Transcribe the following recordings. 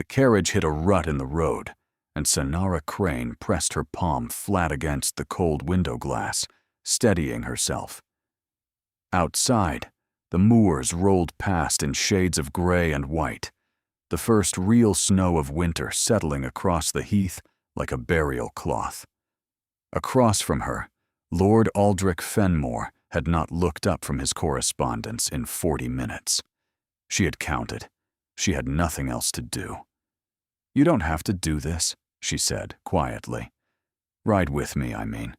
The carriage hit a rut in the road, and Sonara Crane pressed her palm flat against the cold window glass, steadying herself. Outside, the moors rolled past in shades of gray and white, the first real snow of winter settling across the heath like a burial cloth. Across from her, Lord Aldrich Fenmore had not looked up from his correspondence in 40 minutes. She had counted. She had nothing else to do. "You don't have to do this," she said quietly. "Ride with me, I mean.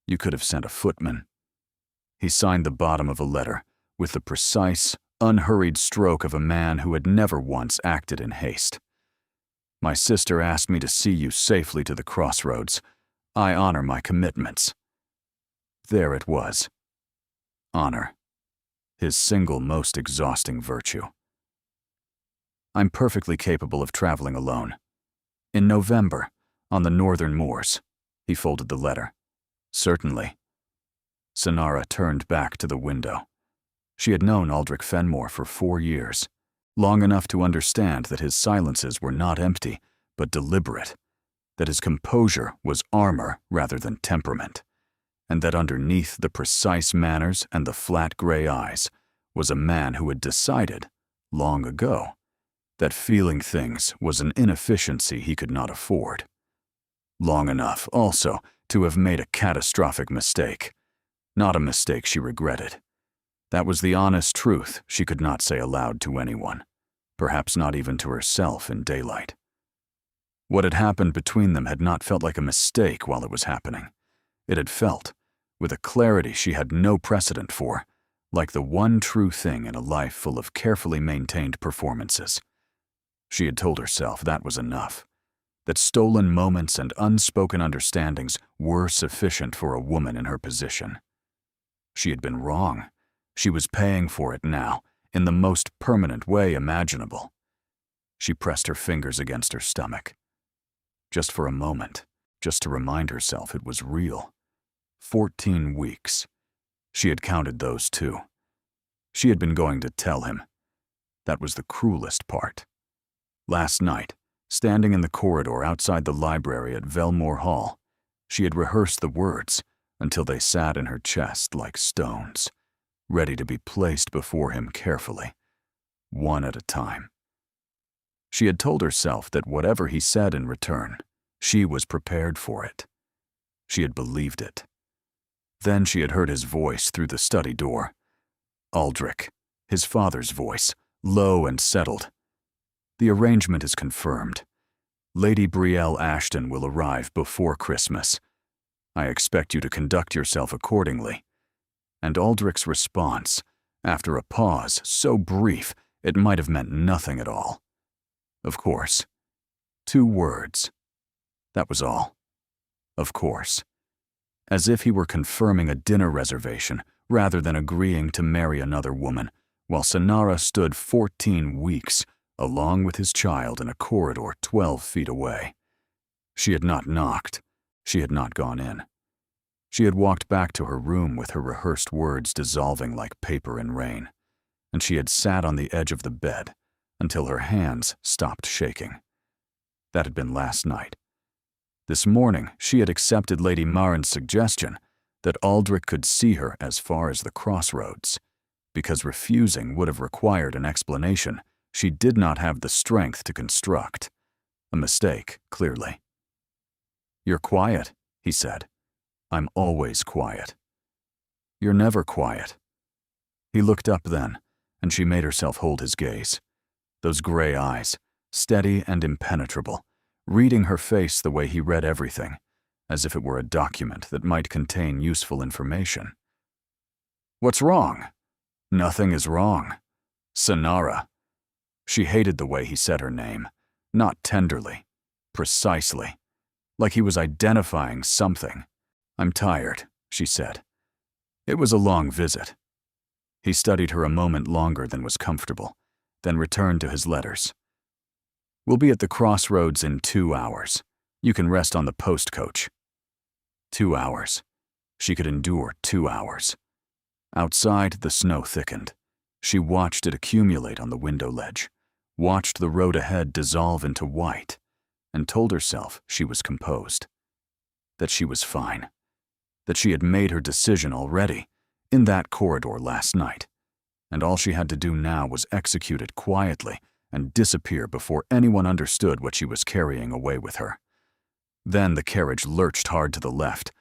You could have sent a footman." He signed the bottom of a letter with the precise, unhurried stroke of a man who had never once acted in haste. "My sister asked me to see you safely to the crossroads. I honor my commitments." There it was. Honor. His single most exhausting virtue. "I'm perfectly capable of traveling alone. In November, on the northern moors." He folded the letter. "Certainly." Sonara turned back to the window. She had known Aldrich Fenmore for 4 years, long enough to understand that his silences were not empty, but deliberate, that his composure was armor rather than temperament, and that underneath the precise manners and the flat gray eyes was a man who had decided, long ago, that feeling things was an inefficiency he could not afford. Long enough, also, to have made a catastrophic mistake. Not a mistake she regretted. That was the honest truth she could not say aloud to anyone, perhaps not even to herself in daylight. What had happened between them had not felt like a mistake while it was happening. It had felt, with a clarity she had no precedent for, like the one true thing in a life full of carefully maintained performances. She had told herself that was enough, that stolen moments and unspoken understandings were sufficient for a woman in her position. She had been wrong. She was paying for it now, in the most permanent way imaginable. She pressed her fingers against her stomach. Just for a moment, just to remind herself it was real. 14 weeks. She had counted those too. She had been going to tell him. That was the cruelest part. Last night, standing in the corridor outside the library at Velmore Hall, she had rehearsed the words until they sat in her chest like stones, ready to be placed before him carefully, one at a time. She had told herself that whatever he said in return, she was prepared for it. She had believed it. Then she had heard his voice through the study door. Aldrich, his father's voice, low and settled. "The arrangement is confirmed. Lady Brielle Ashton will arrive before Christmas. I expect you to conduct yourself accordingly." And Aldrich's response, after a pause so brief it might have meant nothing at all. "Of course." 2 words. That was all. Of course. As if he were confirming a dinner reservation rather than agreeing to marry another woman, while Sonara stood 14 weeks along with his child in a corridor 12 feet away. She had not knocked. She had not gone in. She had walked back to her room with her rehearsed words dissolving like paper in rain, and she had sat on the edge of the bed until her hands stopped shaking. That had been last night. This morning, she had accepted Lady Marin's suggestion that Aldrich could see her as far as the crossroads, because refusing would have required an explanation she did not have the strength to construct. A mistake, clearly. "You're quiet," he said. "I'm always quiet." "You're never quiet." He looked up then, and she made herself hold his gaze. Those gray eyes, steady and impenetrable, reading her face the way he read everything, as if it were a document that might contain useful information. "What's wrong?" "Nothing is wrong." "Sonara." She hated the way he said her name, not tenderly, precisely, like he was identifying something. "I'm tired," she said. "It was a long visit." He studied her a moment longer than was comfortable, then returned to his letters. "We'll be at the crossroads in 2 hours. You can rest on the post coach." 2 hours. She could endure 2 hours. Outside, the snow thickened. She watched it accumulate on the window ledge, watched the road ahead dissolve into white, and told herself she was composed, that she was fine, that she had made her decision already in that corridor last night, and all she had to do now was execute it quietly and disappear before anyone understood what she was carrying away with her. Then the carriage lurched hard to the left.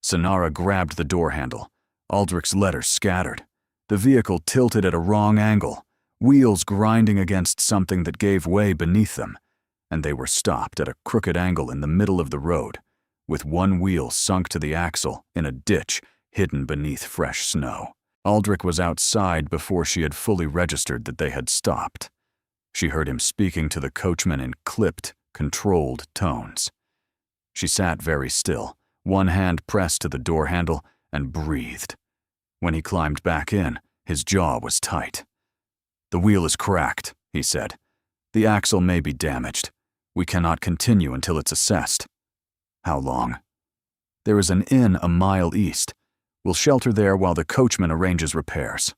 Sonara grabbed the door handle. Aldrich's letters scattered. The vehicle tilted at a wrong angle, wheels grinding against something that gave way beneath them, and they were stopped at a crooked angle in the middle of the road, with one wheel sunk to the axle in a ditch hidden beneath fresh snow. Aldrich was outside before she had fully registered that they had stopped. She heard him speaking to the coachman in clipped, controlled tones. She sat very still, one hand pressed to the door handle, and breathed. When he climbed back in, his jaw was tight. "The wheel is cracked," he said. "The axle may be damaged. We cannot continue until it's assessed." "How long?" "There is an inn a mile east. We'll shelter there while the coachman arranges repairs."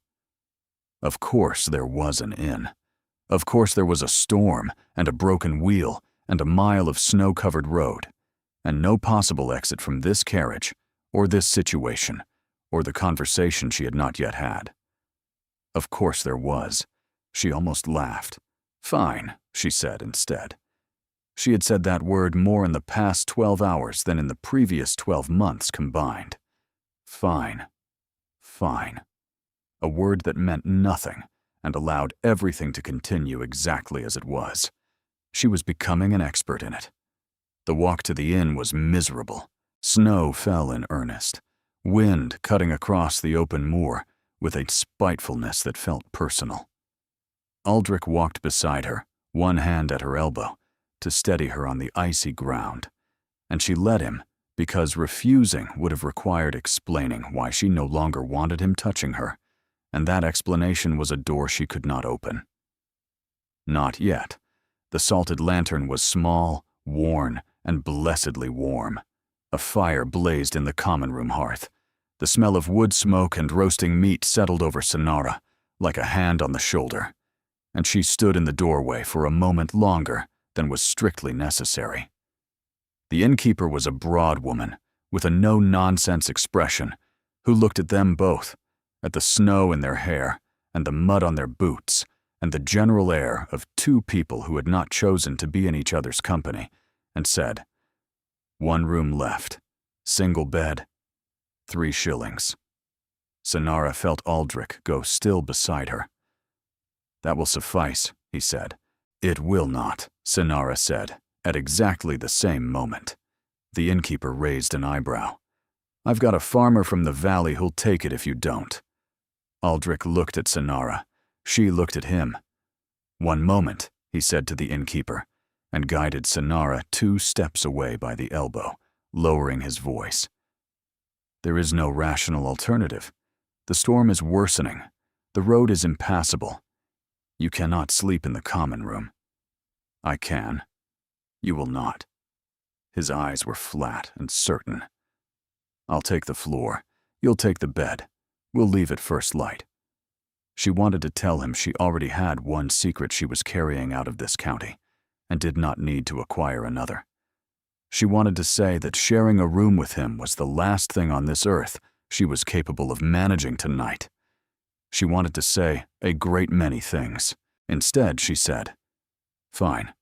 Of course there was an inn. Of course there was a storm, and a broken wheel, and a mile of snow-covered road, and no possible exit from this carriage, or this situation, or the conversation she had not yet had. Of course there was. She almost laughed. "Fine," she said instead. She had said that word more in the past 12 hours than in the previous 12 months combined. Fine. Fine. A word that meant nothing and allowed everything to continue exactly as it was. She was becoming an expert in it. The walk to the inn was miserable. Snow fell in earnest, wind cutting across the open moor with a spitefulness that felt personal. Aldrich walked beside her, one hand at her elbow, to steady her on the icy ground, and she let him because refusing would have required explaining why she no longer wanted him touching her, and that explanation was a door she could not open. Not yet. The salted lantern was small, worn, and blessedly warm. A fire blazed in the common room hearth. The smell of wood smoke and roasting meat settled over Sonara like a hand on the shoulder, and she stood in the doorway for a moment longer than was strictly necessary. The innkeeper was a broad woman with a no-nonsense expression who looked at them both, at the snow in their hair and the mud on their boots, and the general air of two people who had not chosen to be in each other's company, and said, "1 room left, single bed, 3 shillings. Sonara felt Aldrich go still beside her. "That will suffice," he said. "It will not," Sonara said, at exactly the same moment. The innkeeper raised an eyebrow. "I've got a farmer from the valley who'll take it if you don't." Aldrich looked at Sonara. She looked at him. "1 moment," he said to the innkeeper, and guided Sonara 2 steps away by the elbow, lowering his voice. "There is no rational alternative. The storm is worsening. The road is impassable. You cannot sleep in the common room." "I can." "You will not." His eyes were flat and certain. "I'll take the floor. You'll take the bed. We'll leave at first light." She wanted to tell him she already had one secret she was carrying out of this county, and did not need to acquire another. She wanted to say that sharing a room with him was the last thing on this earth she was capable of managing tonight. She wanted to say a great many things. Instead, she said, "Fine."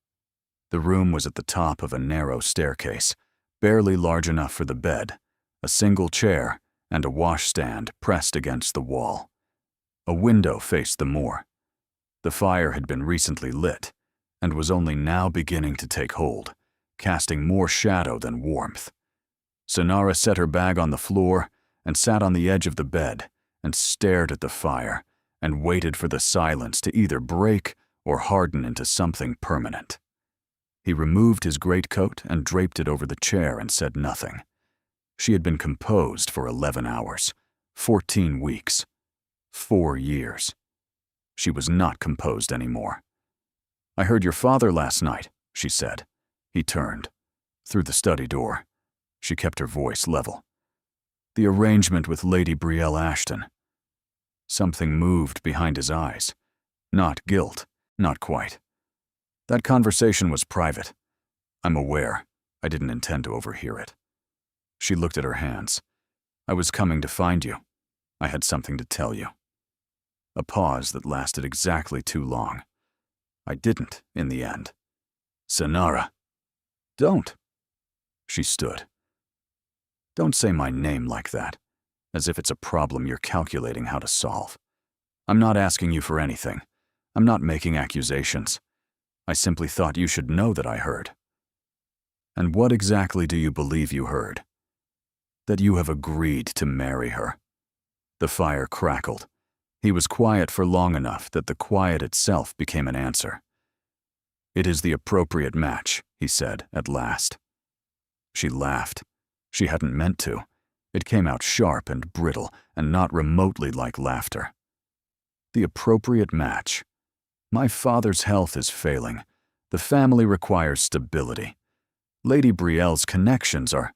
The room was at the top of a narrow staircase, barely large enough for the bed, a single chair, and a washstand pressed against the wall. A window faced the moor. The fire had been recently lit, and was only now beginning to take hold, casting more shadow than warmth. Sonara set her bag on the floor and sat on the edge of the bed and stared at the fire and waited for the silence to either break or harden into something permanent. He removed his greatcoat and draped it over the chair and said nothing. She had been composed for 11 hours, 14 weeks, 4 years. She was not composed anymore. "I heard your father last night," she said. He turned. Through the study door. She kept her voice level. "The arrangement with Lady Brielle Ashton." Something moved behind his eyes. Not guilt, not quite. That conversation was private. I'm aware. I didn't intend to overhear it. She looked at her hands. I was coming to find you. I had something to tell you. A pause that lasted exactly too long. I didn't, in the end. Senara. Don't. She stood. Don't say my name like that, as if it's a problem you're calculating how to solve. I'm not asking you for anything. I'm not making accusations. I simply thought you should know that I heard. And what exactly do you believe you heard? That you have agreed to marry her. The fire crackled. He was quiet for long enough that the quiet itself became an answer. It is the appropriate match, he said at last. She laughed. She hadn't meant to. It came out sharp and brittle and not remotely like laughter. The appropriate match. My father's health is failing. The family requires stability. Lady Brielle's connections are...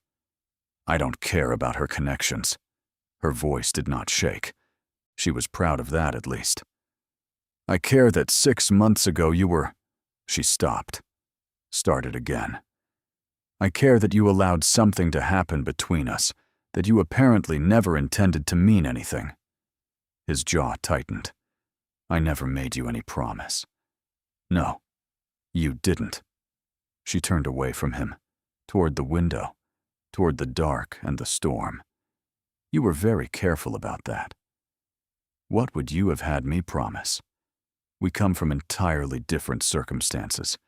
I don't care about her connections. Her voice did not shake. She was proud of that, at least. I care that 6 months ago you were... She stopped. Started again. I care that you allowed something to happen between us, that you apparently never intended to mean anything. His jaw tightened. I never made you any promise. No, you didn't. She turned away from him, toward the window, toward the dark and the storm. You were very careful about that. What would you have had me promise? We come from entirely different circumstances.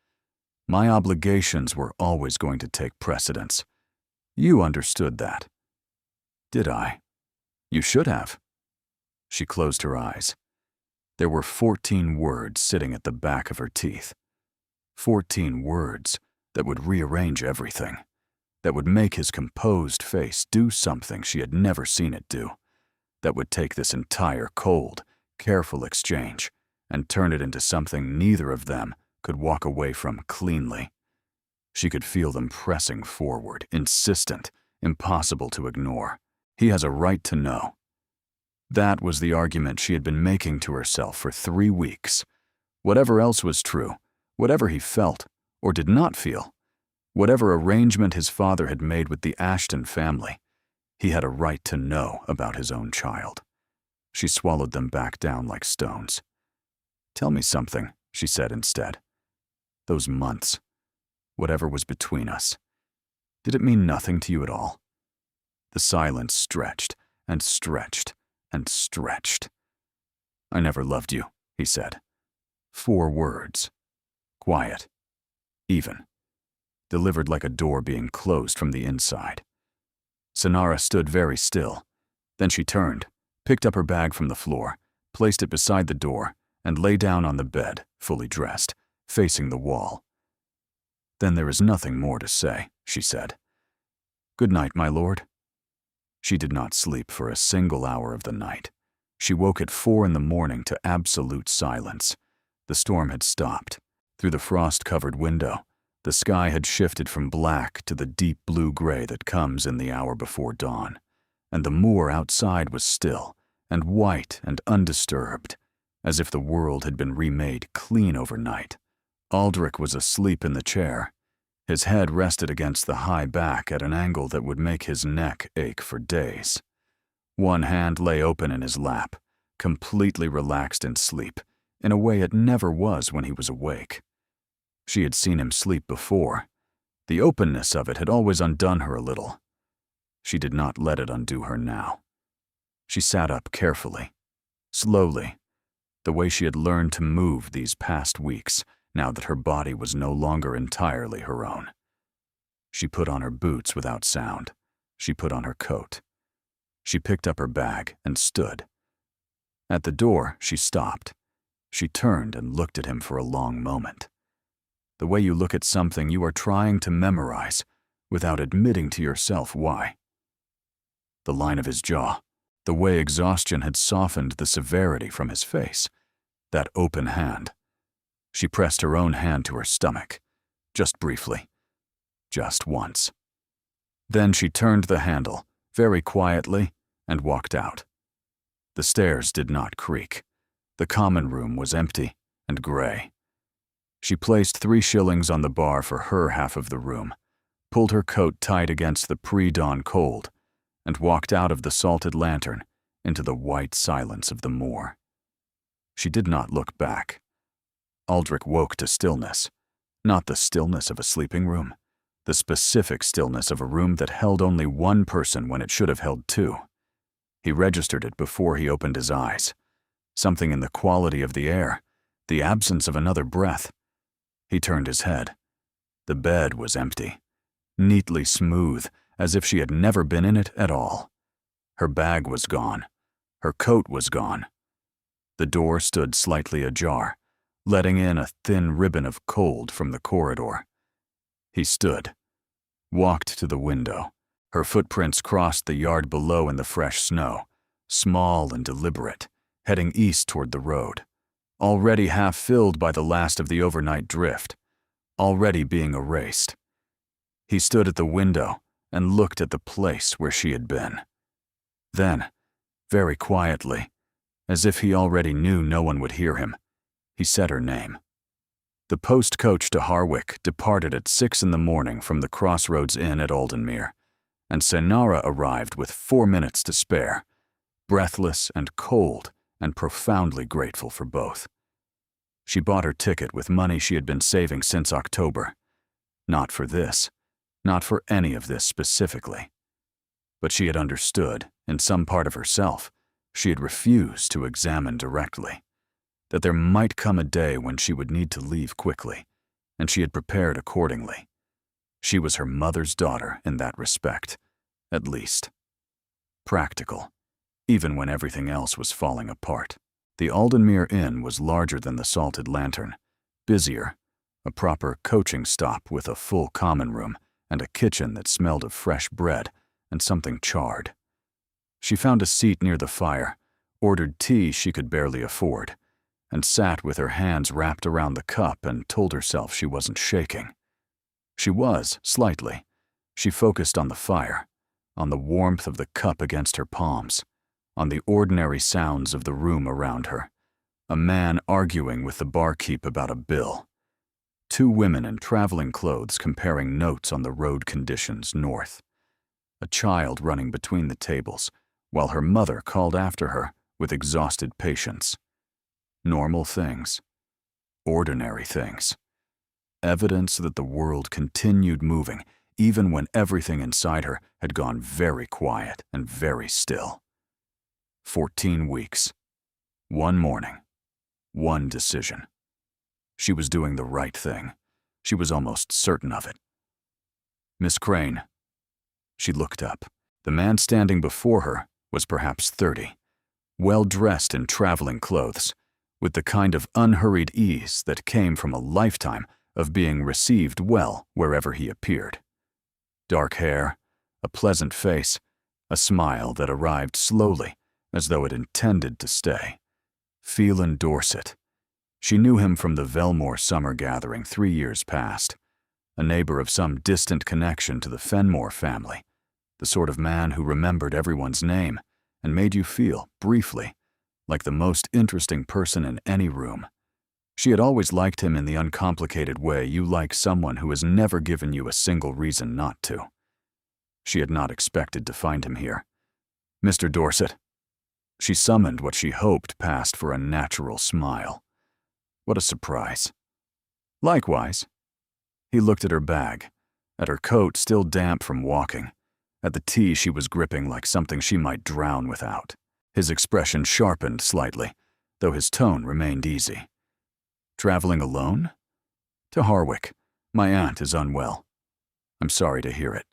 My obligations were always going to take precedence. You understood that. Did I? You should have. She closed her eyes. There were 14 words sitting at the back of her teeth. 14 words that would rearrange everything, that would make his composed face do something she had never seen it do, that would take this entire cold, careful exchange and turn it into something neither of them could walk away from cleanly. She could feel them pressing forward, insistent, impossible to ignore. He has a right to know. That was the argument she had been making to herself for 3 weeks. Whatever else was true, whatever he felt or did not feel, whatever arrangement his father had made with the Ashton family, he had a right to know about his own child. She swallowed them back down like stones. Tell me something, she said instead. Those months, whatever was between us, did it mean nothing to you at all? The silence stretched and stretched and stretched. I never loved you, he said. 4 words. Quiet. Even. Delivered like a door being closed from the inside. Senara stood very still. Then she turned, picked up her bag from the floor, placed it beside the door, and lay down on the bed, fully dressed, facing the wall. Then there is nothing more to say, she said. Good night, my lord. She did not sleep for a single hour of the night. She woke at 4 in the morning to absolute silence. The storm had stopped. Through the frost-covered window, the sky had shifted from black to the deep blue-gray that comes in the hour before dawn, and the moor outside was still and white and undisturbed, as if the world had been remade clean overnight. Aldrich was asleep in the chair. His head rested against the high back at an angle that would make his neck ache for days. One hand lay open in his lap, completely relaxed in sleep, in a way it never was when he was awake. She had seen him sleep before. The openness of it had always undone her a little. She did not let it undo her now. She sat up carefully, slowly, the way she had learned to move these past weeks, now that her body was no longer entirely her own. She put on her boots without sound. She put on her coat. She picked up her bag and stood. At the door, she stopped. She turned and looked at him for a long moment. The way you look at something you are trying to memorize without admitting to yourself why. The line of his jaw, the way exhaustion had softened the severity from his face, that open hand. She pressed her own hand to her stomach, just briefly, just once. Then she turned the handle, very quietly, and walked out. The stairs did not creak. The common room was empty and gray. She placed 3 shillings on the bar for her half of the room, pulled her coat tight against the pre-dawn cold, and walked out of the salted lantern into the white silence of the moor. She did not look back. Aldrich woke to stillness, not the stillness of a sleeping room, the specific stillness of a room that held only one person when it should have held 2. He registered it before he opened his eyes. Something in the quality of the air, the absence of another breath. He turned his head. The bed was empty, neatly smooth, as if she had never been in it at all. Her bag was gone. Her coat was gone. The door stood slightly ajar, letting in a thin ribbon of cold from the corridor. He stood, walked to the window. Her footprints crossed the yard below in the fresh snow, small and deliberate, heading east toward the road, already half filled by the last of the overnight drift, already being erased. He stood at the window and looked at the place where she had been. Then, very quietly, as if he already knew no one would hear him, he said her name. The post coach to Harwick departed at 6 in the morning from the Crossroads Inn at Aldenmere, and Senara arrived with 4 minutes to spare, breathless and cold and profoundly grateful for both. She bought her ticket with money she had been saving since October. Not for this, not for any of this specifically. But she had understood, in some part of herself, she had refused to examine directly, that there might come a day when she would need to leave quickly, and she had prepared accordingly. She was her mother's daughter in that respect, at least. Practical, even when everything else was falling apart. The Aldenmere Inn was larger than the Salted Lantern, busier, a proper coaching stop with a full common room and a kitchen that smelled of fresh bread and something charred. She found a seat near the fire, ordered tea she could barely afford, and sat with her hands wrapped around the cup and told herself she wasn't shaking. She was, slightly. She focused on the fire, on the warmth of the cup against her palms, on the ordinary sounds of the room around her. A man arguing with the barkeep about a bill. 2 women in traveling clothes comparing notes on the road conditions north. A child running between the tables, while her mother called after her with exhausted patience. Normal things. Ordinary things. Evidence that the world continued moving even when everything inside her had gone very quiet and very still. 14 weeks. 1 morning. 1 decision. She was doing the right thing. She was almost certain of it. Miss Crane. She looked up. The man standing before her was perhaps 30, well-dressed in traveling clothes, with the kind of unhurried ease that came from a lifetime of being received well wherever he appeared. Dark hair, a pleasant face, a smile that arrived slowly as though it intended to stay. Phelan Dorset. She knew him from the Velmore summer gathering 3 years past, a neighbor of some distant connection to the Fenmore family, the sort of man who remembered everyone's name and made you feel, briefly, like the most interesting person in any room. She had always liked him in the uncomplicated way you like someone who has never given you a single reason not to. She had not expected to find him here. Mr. Dorset. She summoned what she hoped passed for a natural smile. What a surprise. Likewise. He looked at her bag, at her coat still damp from walking, at the tea she was gripping like something she might drown without. His expression sharpened slightly, though his tone remained easy. Traveling alone? To Harwick. My aunt is unwell. I'm sorry to hear it.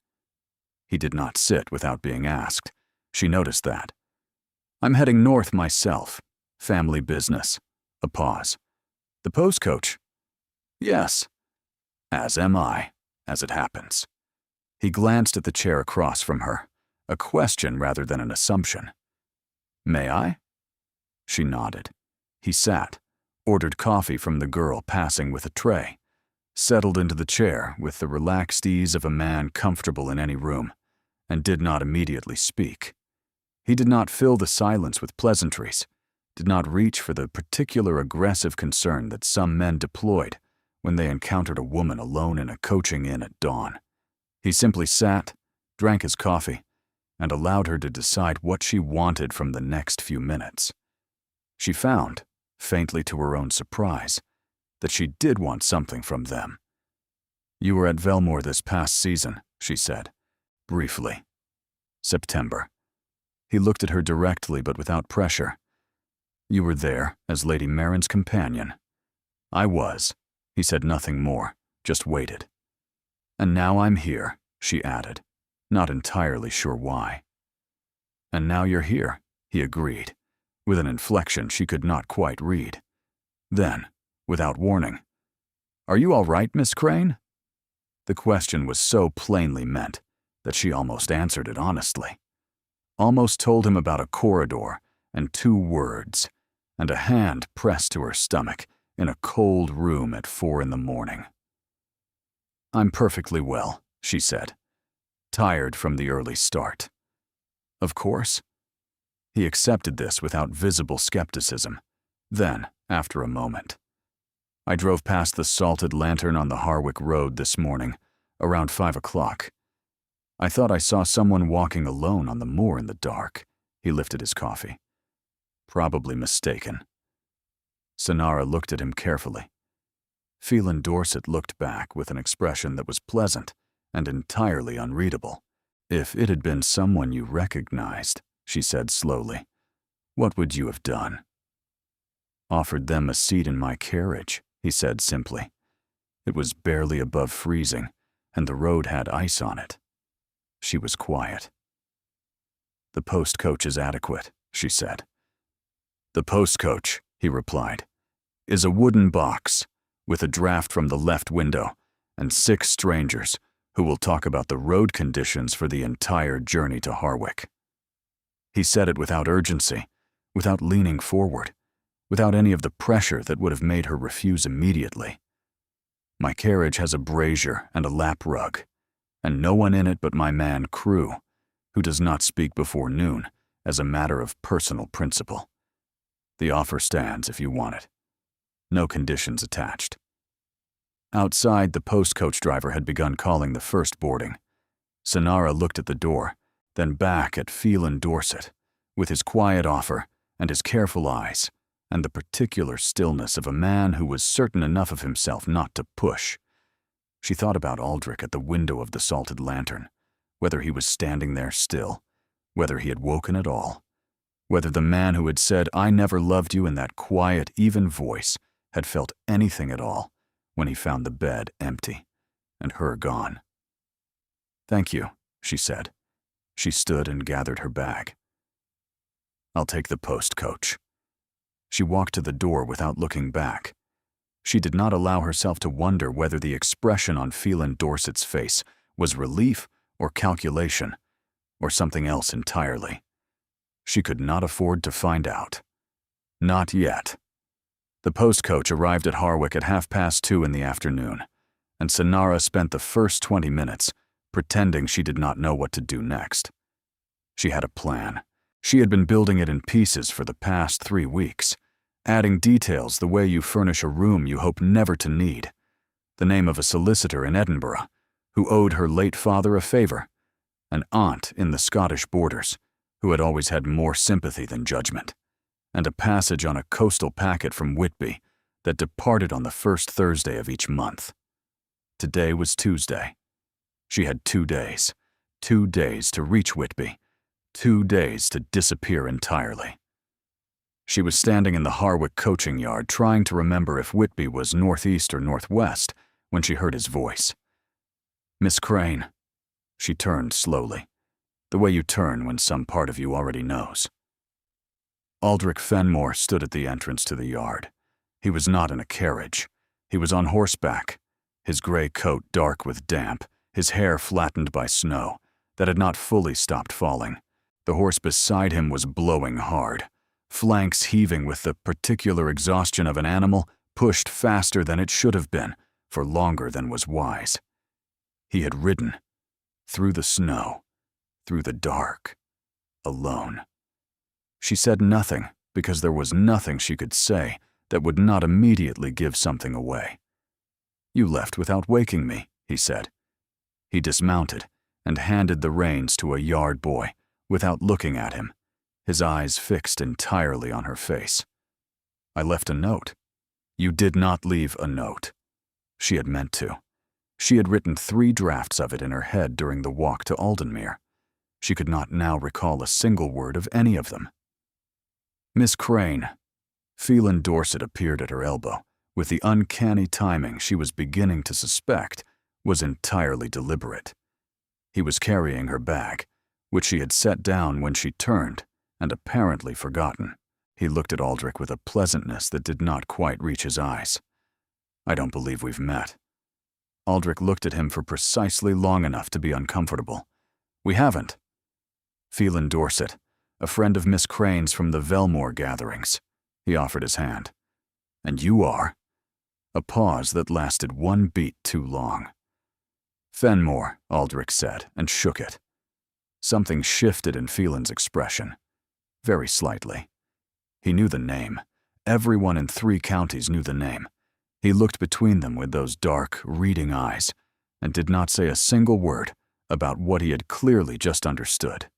He did not sit without being asked. She noticed that. I'm heading north myself. Family business. A pause. The post coach? Yes. As am I, as it happens. He glanced at the chair across from her, a question rather than an assumption. May I? She nodded. He sat, ordered coffee from the girl passing with a tray, settled into the chair with the relaxed ease of a man comfortable in any room, and did not immediately speak. He did not fill the silence with pleasantries, did not reach for the particular aggressive concern that some men deployed when they encountered a woman alone in a coaching inn at dawn. He simply sat, drank his coffee, and allowed her to decide what she wanted from the next few minutes. She found, faintly to her own surprise, that she did want something from them. "You were at Velmore this past season," she said, briefly. "September." He looked at her directly but without pressure. "You were there as Lady Marin's companion." "I was." He said nothing more, just waited. "And now I'm here," she added, not entirely sure why. "And now you're here," he agreed, with an inflection she could not quite read. Then, without warning, "Are you all right, Miss Crane?" The question was so plainly meant that she almost answered it honestly. Almost told him about a corridor and 2 words, and a hand pressed to her stomach in a cold room at 4 in the morning. "I'm perfectly well," she said, tired from the early start. "Of course." He accepted this without visible skepticism. Then, after a moment, "I drove past the Salted Lantern on the Harwick Road this morning, around 5 o'clock. I thought I saw someone walking alone on the moor in the dark." He lifted his coffee. "Probably mistaken." Sonara looked at him carefully. Phelan Dorset looked back with an expression that was pleasant and entirely unreadable. "If it had been someone you recognized," she said slowly, "what would you have done?" "Offered them a seat in my carriage," he said simply. It was barely above freezing, and the road had ice on it. She was quiet. "The post coach is adequate," she said. "The post coach," he replied, "is a wooden box with a draft from the left window and 6 strangers who will talk about the road conditions for the entire journey to Harwick." He said it without urgency, without leaning forward, without any of the pressure that would have made her refuse immediately. "My carriage has a brazier and a lap rug, and no one in it but my man Crew, who does not speak before noon, as a matter of personal principle. The offer stands if you want it. No conditions attached." Outside, the post-coach driver had begun calling the first boarding. Sonara looked at the door, then back at Phelan Dorset, with his quiet offer and his careful eyes, and the particular stillness of a man who was certain enough of himself not to push. She thought about Aldrich at the window of the Salted Lantern, whether he was standing there still, whether he had woken at all, whether the man who had said, "I never loved you" in that quiet, even voice had felt anything at all when he found the bed empty and her gone. "Thank you," she said. She stood and gathered her bag. "I'll take the post coach." She walked to the door without looking back. She did not allow herself to wonder whether the expression on Phelan Dorset's face was relief or calculation, or something else entirely. She could not afford to find out. Not yet. The post-coach arrived at Harwick at 2:30 in the afternoon, and Sonara spent the first 20 minutes pretending she did not know what to do next. She had a plan. She had been building it in pieces for the past 3 weeks, adding details the way you furnish a room you hope never to need. The name of a solicitor in Edinburgh, who owed her late father a favor, an aunt in the Scottish borders, who had always had more sympathy than judgment, and a passage on a coastal packet from Whitby that departed on the first Thursday of each month. Today was Tuesday. She had 2 days. 2 days to reach Whitby. 2 days to disappear entirely. She was standing in the Harwick coaching yard trying to remember if Whitby was northeast or northwest when she heard his voice. "Miss Crane." She turned slowly, the way you turn when some part of you already knows. Aldrich Fenmore stood at the entrance to the yard. He was not in a carriage. He was on horseback, his gray coat dark with damp, his hair flattened by snow that had not fully stopped falling. The horse beside him was blowing hard, flanks heaving with the particular exhaustion of an animal pushed faster than it should have been for longer than was wise. He had ridden, through the snow, through the dark, alone. She said nothing because there was nothing she could say that would not immediately give something away. You left without waking me, he said. He dismounted and handed the reins to a yard boy without looking at him, his eyes fixed entirely on her face. I left a note. You did not leave a note. She had meant to. She had written 3 drafts of it in her head during the walk to Aldenmere. She could not now recall a single word of any of them. Miss Crane. Phelan Dorset appeared at her elbow, with the uncanny timing she was beginning to suspect was entirely deliberate. He was carrying her bag, which she had set down when she turned and apparently forgotten. He looked at Aldrich with a pleasantness that did not quite reach his eyes. I don't believe we've met. Aldrich looked at him for precisely long enough to be uncomfortable. We haven't. Phelan Dorset, a friend of Miss Crane's from the Velmore gatherings. He offered his hand. And you are? A pause that lasted 1 beat too long. Fenmore, Aldrich said, and shook it. Something shifted in Phelan's expression. Very slightly. He knew the name. Everyone in 3 counties knew the name. He looked between them with those dark, reading eyes, and did not say a single word about what he had clearly just understood.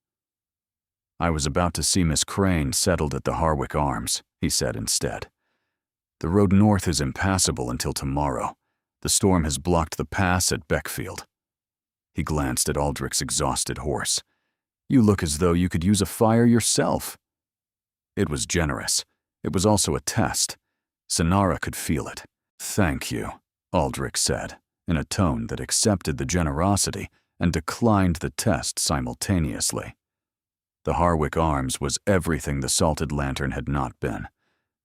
I was about to see Miss Crane settled at the Harwick Arms, he said instead. The road north is impassable until tomorrow. The storm has blocked the pass at Beckfield. He glanced at Aldrich's exhausted horse. You look as though you could use a fire yourself. It was generous. It was also a test. Sonara could feel it. Thank you, Aldrich said, in a tone that accepted the generosity and declined the test simultaneously. The Harwick Arms was everything the Salted Lantern had not been.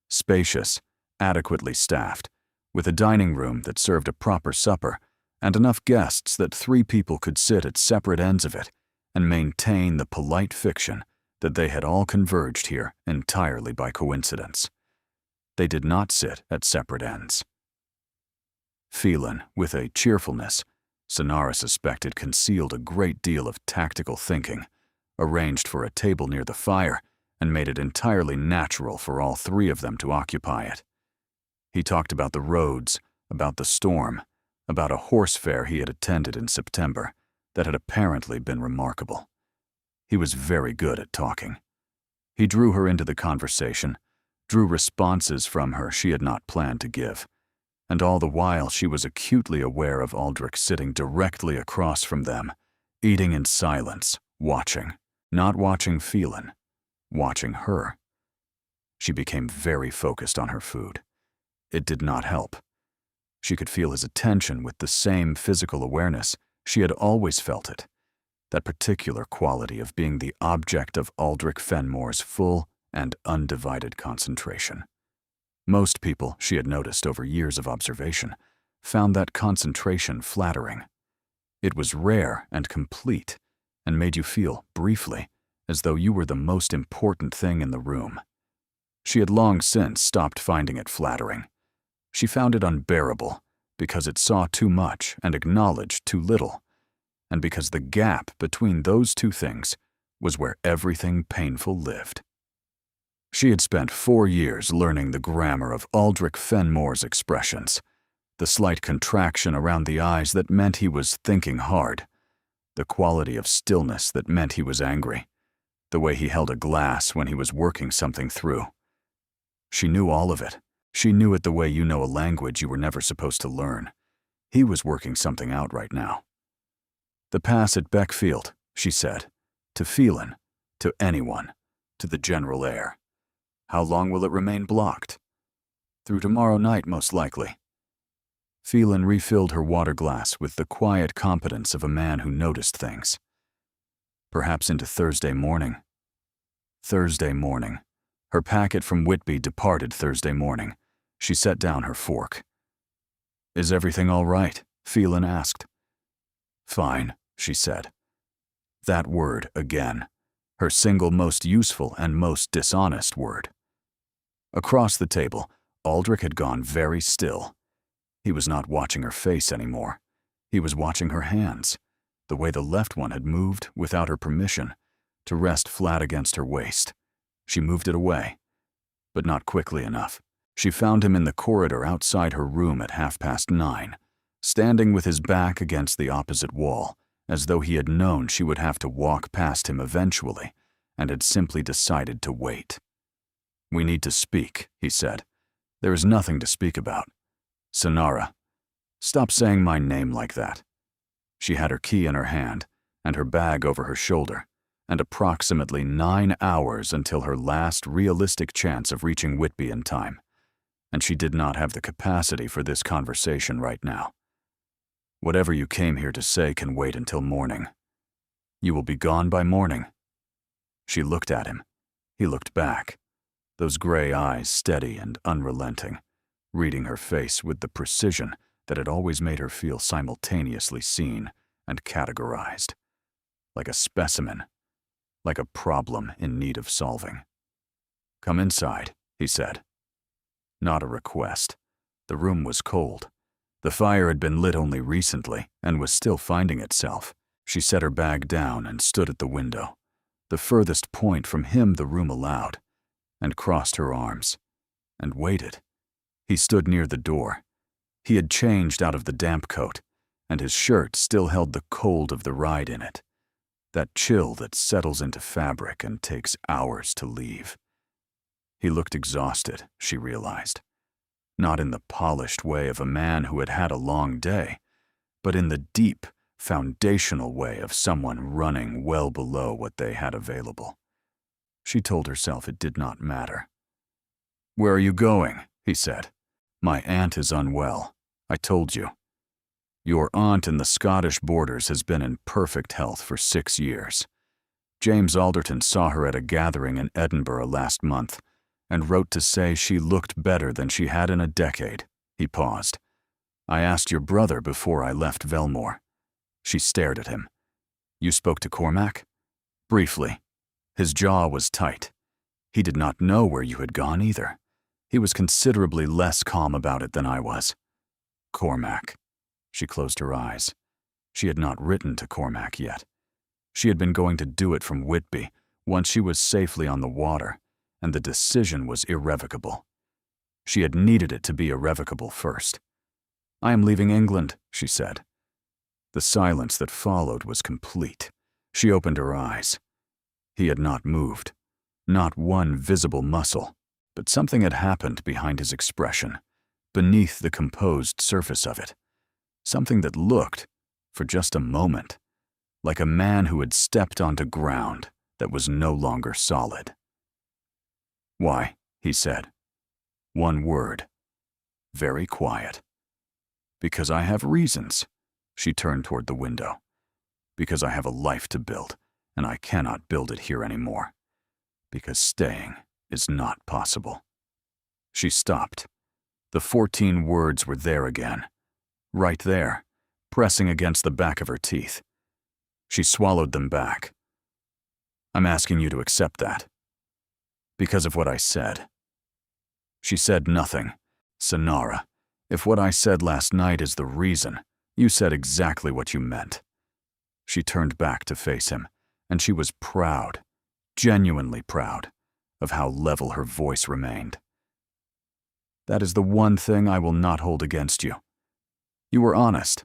Spacious, adequately staffed, with a dining room that served a proper supper, and enough guests that 3 people could sit at separate ends of it and maintain the polite fiction that they had all converged here entirely by coincidence. They did not sit at separate ends. Phelan, with a cheerfulness Sonara suspected concealed a great deal of tactical thinking, arranged for a table near the fire and made it entirely natural for all 3 of them to occupy it. He talked about the roads, about the storm, about a horse fair he had attended in September that had apparently been remarkable. He was very good at talking. He drew her into the conversation, drew responses from her she had not planned to give, and all the while she was acutely aware of Aldrich sitting directly across from them, eating in silence, watching, not watching Phelan, watching her. She became very focused on her food. It did not help. She could feel his attention with the same physical awareness she had always felt it, that particular quality of being the object of Aldrich Fenmore's full and undivided concentration. Most people, she had noticed over years of observation, found that concentration flattering. It was rare and complete, and made you feel, briefly, as though you were the most important thing in the room. She had long since stopped finding it flattering. She found it unbearable because it saw too much and acknowledged too little, and because the gap between those 2 things was where everything painful lived. She had spent 4 years learning the grammar of Aldrich Fenmore's expressions, the slight contraction around the eyes that meant he was thinking hard, the quality of stillness that meant he was angry, the way he held a glass when he was working something through. She knew all of it. She knew it the way you know a language you were never supposed to learn. He was working something out right now. The pass at Beckfield, she said, to Phelan, to anyone, to the general Heir. How long will it remain blocked? Through tomorrow night, most likely. Phelan refilled her water glass with the quiet competence of a man who noticed things. Perhaps into Thursday morning. Thursday morning. Her packet from Whitby departed Thursday morning. She set down her fork. Is everything all right? Phelan asked. Fine, she said. That word again. Her single most useful and most dishonest word. Across the table, Aldrich had gone very still. He was not watching her face anymore. He was watching her hands, the way the left one had moved, without her permission, to rest flat against her waist. She moved it away, but not quickly enough. She found him in the corridor outside her room at 9:30. standing with his back against the opposite wall, as though he had known she would have to walk past him eventually, and had simply decided to wait. "We need to speak," he said. "There is nothing to speak about. Sonara, stop saying my name like that." She had her key in her hand and her bag over her shoulder, and approximately 9 hours until her last realistic chance of reaching Whitby in time, and she did not have the capacity for this conversation right now. "Whatever you came here to say can wait until morning. You will be gone by morning." She looked at him. He looked back, those gray eyes steady and unrelenting, reading her face with the precision that had always made her feel simultaneously seen and categorized, like a specimen, like a problem in need of solving. "Come inside," he said. Not a request. The room was cold. The fire had been lit only recently and was still finding itself. She set her bag down and stood at the window, the furthest point from him the room allowed, and crossed her arms, and waited. He stood near the door. He had changed out of the damp coat, and his shirt still held the cold of the ride in it, that chill that settles into fabric and takes hours to leave. He looked exhausted, she realized, not in the polished way of a man who had had a long day, but in the deep, foundational way of someone running well below what they had available. She told herself it did not matter. "Where are you going?" he said. "My aunt is unwell. I told you. Your aunt in the Scottish borders has been in perfect health for 6 years. James Alderton saw her at a gathering in Edinburgh last month and wrote to say she looked better than she had in a decade." He paused. "I asked your brother before I left Velmore." She stared at him. "You spoke to Cormac?" "Briefly." His jaw was tight. He did not know where you had gone either. He was considerably less calm about it than I was. "Cormac." She closed her eyes. She had not written to Cormac yet. She had been going to do it from Whitby once she was safely on the water, and the decision was irrevocable. She had needed it to be irrevocable first. "I am leaving England," she said. The silence that followed was complete. She opened her eyes. He had not moved, not one visible muscle, but something had happened behind his expression, beneath the composed surface of it. Something that looked, for just a moment, like a man who had stepped onto ground that was no longer solid. "Why?" he said. One word. Very quiet. "Because I have reasons." She turned toward the window. "Because I have a life to build, and I cannot build it here anymore. Because staying is not possible." She stopped. The 14 words were there again. Right there, pressing against the back of her teeth. She swallowed them back. "I'm asking you to accept that. Because of what I said." She said nothing. "Sonara, if what I said last night is the reason, you said exactly what you meant." She turned back to face him, and she was proud, genuinely proud, of how level her voice remained. "That is the one thing I will not hold against you. You were honest.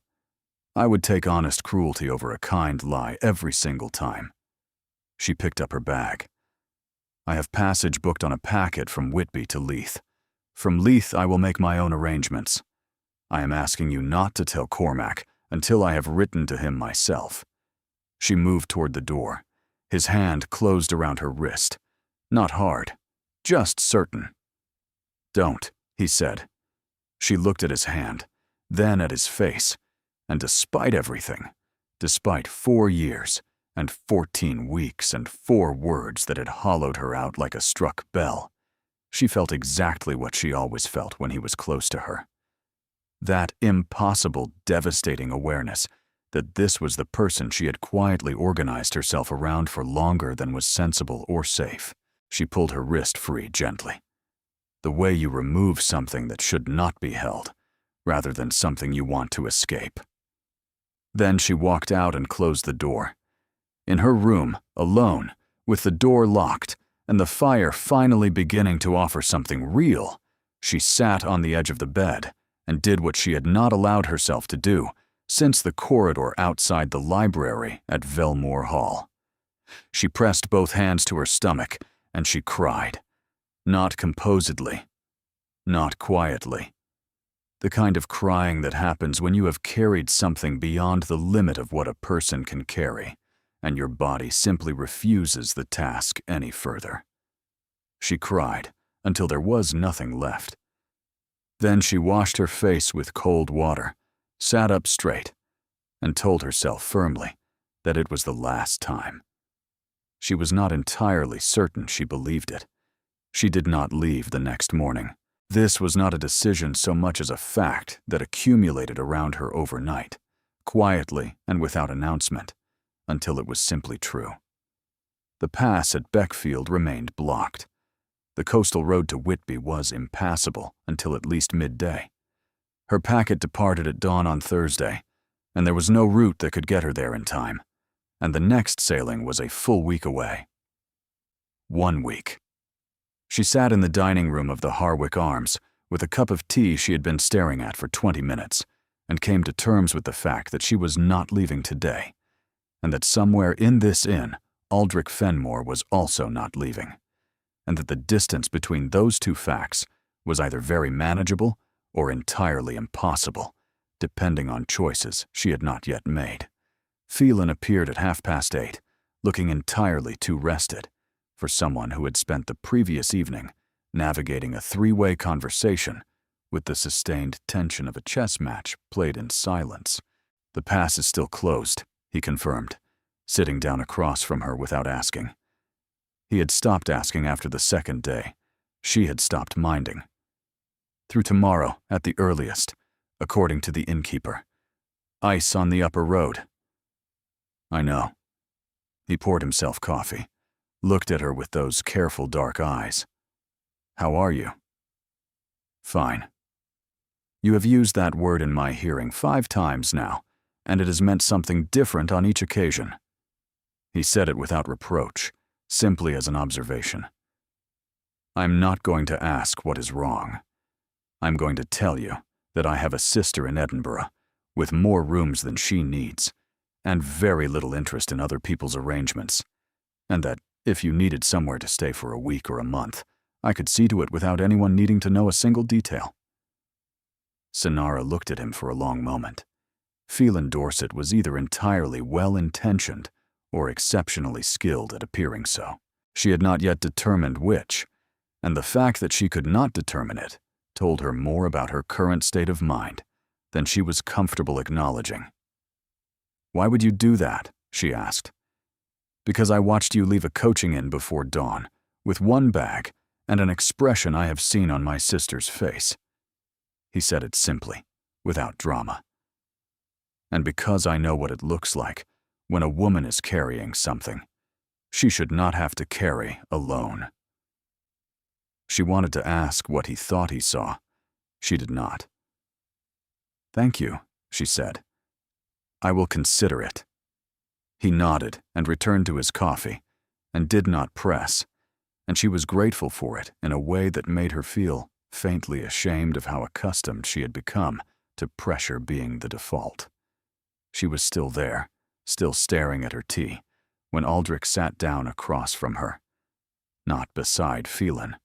I would take honest cruelty over a kind lie every single time." She picked up her bag. "I have passage booked on a packet from Whitby to Leith. From Leith I will make my own arrangements. I am asking you not to tell Cormac until I have written to him myself." She moved toward the door. His hand closed around her wrist. Not hard, just certain. "Don't," he said. She looked at his hand, then at his face, and despite everything, despite 4 years and 14 weeks and 4 words that had hollowed her out like a struck bell, she felt exactly what she always felt when he was close to her. That impossible, devastating awareness that this was the person she had quietly organized herself around for longer than was sensible or safe. She pulled her wrist free gently. The way you remove something that should not be held, rather than something you want to escape. Then she walked out and closed the door. In her room, alone, with the door locked, and the fire finally beginning to offer something real, she sat on the edge of the bed and did what she had not allowed herself to do since the corridor outside the library at Velmore Hall. She pressed both hands to her stomach, and she cried. Not composedly. Not quietly. The kind of crying that happens when you have carried something beyond the limit of what a person can carry, and your body simply refuses the task any further. She cried until there was nothing left. Then she washed her face with cold water, sat up straight, and told herself firmly that it was the last time. She was not entirely certain she believed it. She did not leave the next morning. This was not a decision so much as a fact that accumulated around her overnight, quietly and without announcement, until it was simply true. The pass at Beckfield remained blocked. The coastal road to Whitby was impassable until at least midday. Her packet departed at dawn on Thursday, and there was no route that could get her there in time, and the next sailing was a full week away. 1 week. She sat in the dining room of the Harwick Arms with a cup of tea she had been staring at for 20 minutes, and came to terms with the fact that she was not leaving today, and that somewhere in this inn, Aldrich Fenmore was also not leaving, and that the distance between those two facts was either very manageable or entirely impossible, depending on choices she had not yet made. Phelan appeared at 8:30, looking entirely too rested for someone who had spent the previous evening navigating a three-way conversation with the sustained tension of a chess match played in silence. The pass is still closed, he confirmed, sitting down across from her without asking. He had stopped asking after the second day. She had stopped minding. Through tomorrow, at the earliest, according to the innkeeper. Ice on the upper road. I know. He poured himself coffee, looked at her with those careful dark eyes. How are you? Fine. You have used that word in my hearing 5 times now, and it has meant something different on each occasion. He said it without reproach, simply as an observation. I'm not going to ask what is wrong. I'm going to tell you that I have a sister in Edinburgh, with more rooms than she needs, and very little interest in other people's arrangements, and that if you needed somewhere to stay for a week or a month, I could see to it without anyone needing to know a single detail. Sonara looked at him for a long moment. Phelan Dorset was either entirely well-intentioned or exceptionally skilled at appearing so. She had not yet determined which, and the fact that she could not determine it told her more about her current state of mind than she was comfortable acknowledging. Why would you do that? She asked. Because I watched you leave a coaching inn before dawn, with one bag and an expression I have seen on my sister's face. He said it simply, without drama. And because I know what it looks like when a woman is carrying something, she should not have to carry alone. She wanted to ask what he thought he saw. She did not. Thank you, she said. I will consider it. He nodded and returned to his coffee, and did not press, and she was grateful for it in a way that made her feel faintly ashamed of how accustomed she had become to pressure being the default. She was still there, still staring at her tea, when Aldrich sat down across from her, not beside Phelan.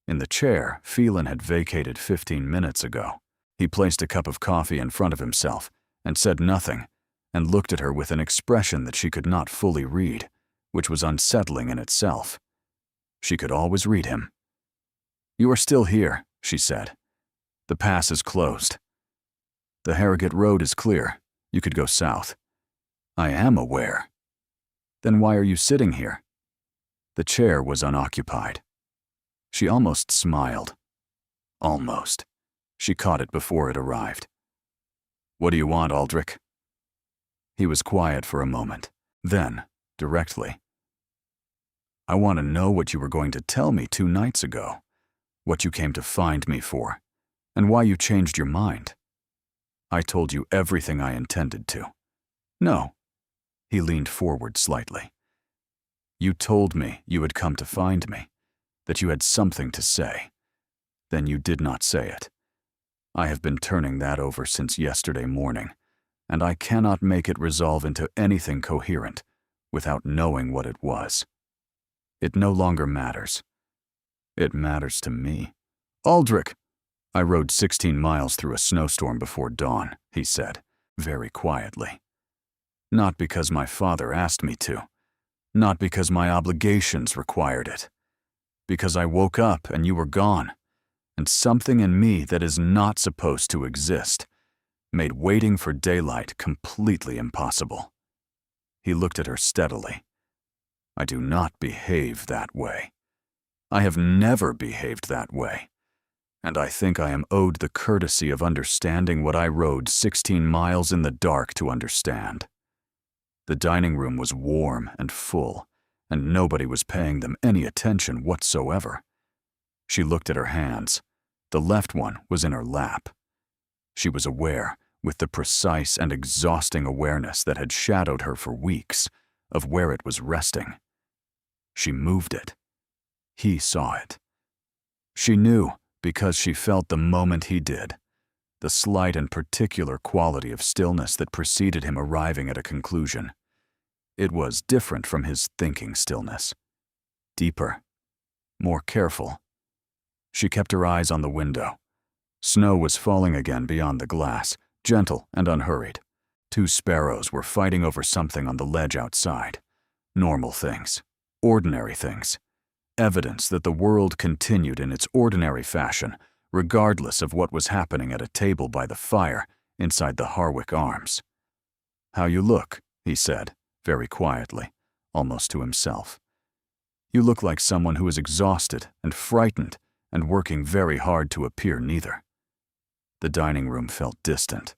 In the chair Phelan had vacated 15 minutes ago. He placed a cup of coffee in front of himself and said nothing, and looked at her with an expression that she could not fully read, which was unsettling in itself. She could always read him. You are still here, she said. The pass is closed. The Harrogate Road is clear. You could go south. I am aware. Then why are you sitting here? The chair was unoccupied. She almost smiled. Almost. She caught it before it arrived. What do you want, Aldrich? He was quiet for a moment. Then, directly. I want to know what you were going to tell me 2 nights ago, what you came to find me for, and why you changed your mind. I told you everything I intended to. No. He leaned forward slightly. You told me you had come to find me, that you had something to say. Then you did not say it. I have been turning that over since yesterday morning, and I cannot make it resolve into anything coherent without knowing what it was. It no longer matters. It matters to me. Aldrich! I rode 16 miles through a snowstorm before dawn, he said, very quietly. Not because my father asked me to. Not because my obligations required it. Because I woke up and you were gone, and something in me that is not supposed to exist made waiting for daylight completely impossible. He looked at her steadily. I do not behave that way. I have never behaved that way, and I think I am owed the courtesy of understanding what I rode 16 miles in the dark to understand. The dining room was warm and full, and nobody was paying them any attention whatsoever. She looked at her hands. The left one was in her lap. She was aware, with the precise and exhausting awareness that had shadowed her for weeks, of where it was resting. She moved it. He saw it. She knew because she felt the moment he did, the slight and particular quality of stillness that preceded him arriving at a conclusion. It was different from his thinking stillness. Deeper. More careful. She kept her eyes on the window. Snow was falling again beyond the glass, gentle and unhurried. 2 sparrows were fighting over something on the ledge outside. Normal things. Ordinary things. Evidence that the world continued in its ordinary fashion, regardless of what was happening at a table by the fire inside the Harwick Arms. "How you look," he said, very quietly, almost to himself. "You look like someone who is exhausted and frightened and working very hard to appear neither." The dining room felt distant.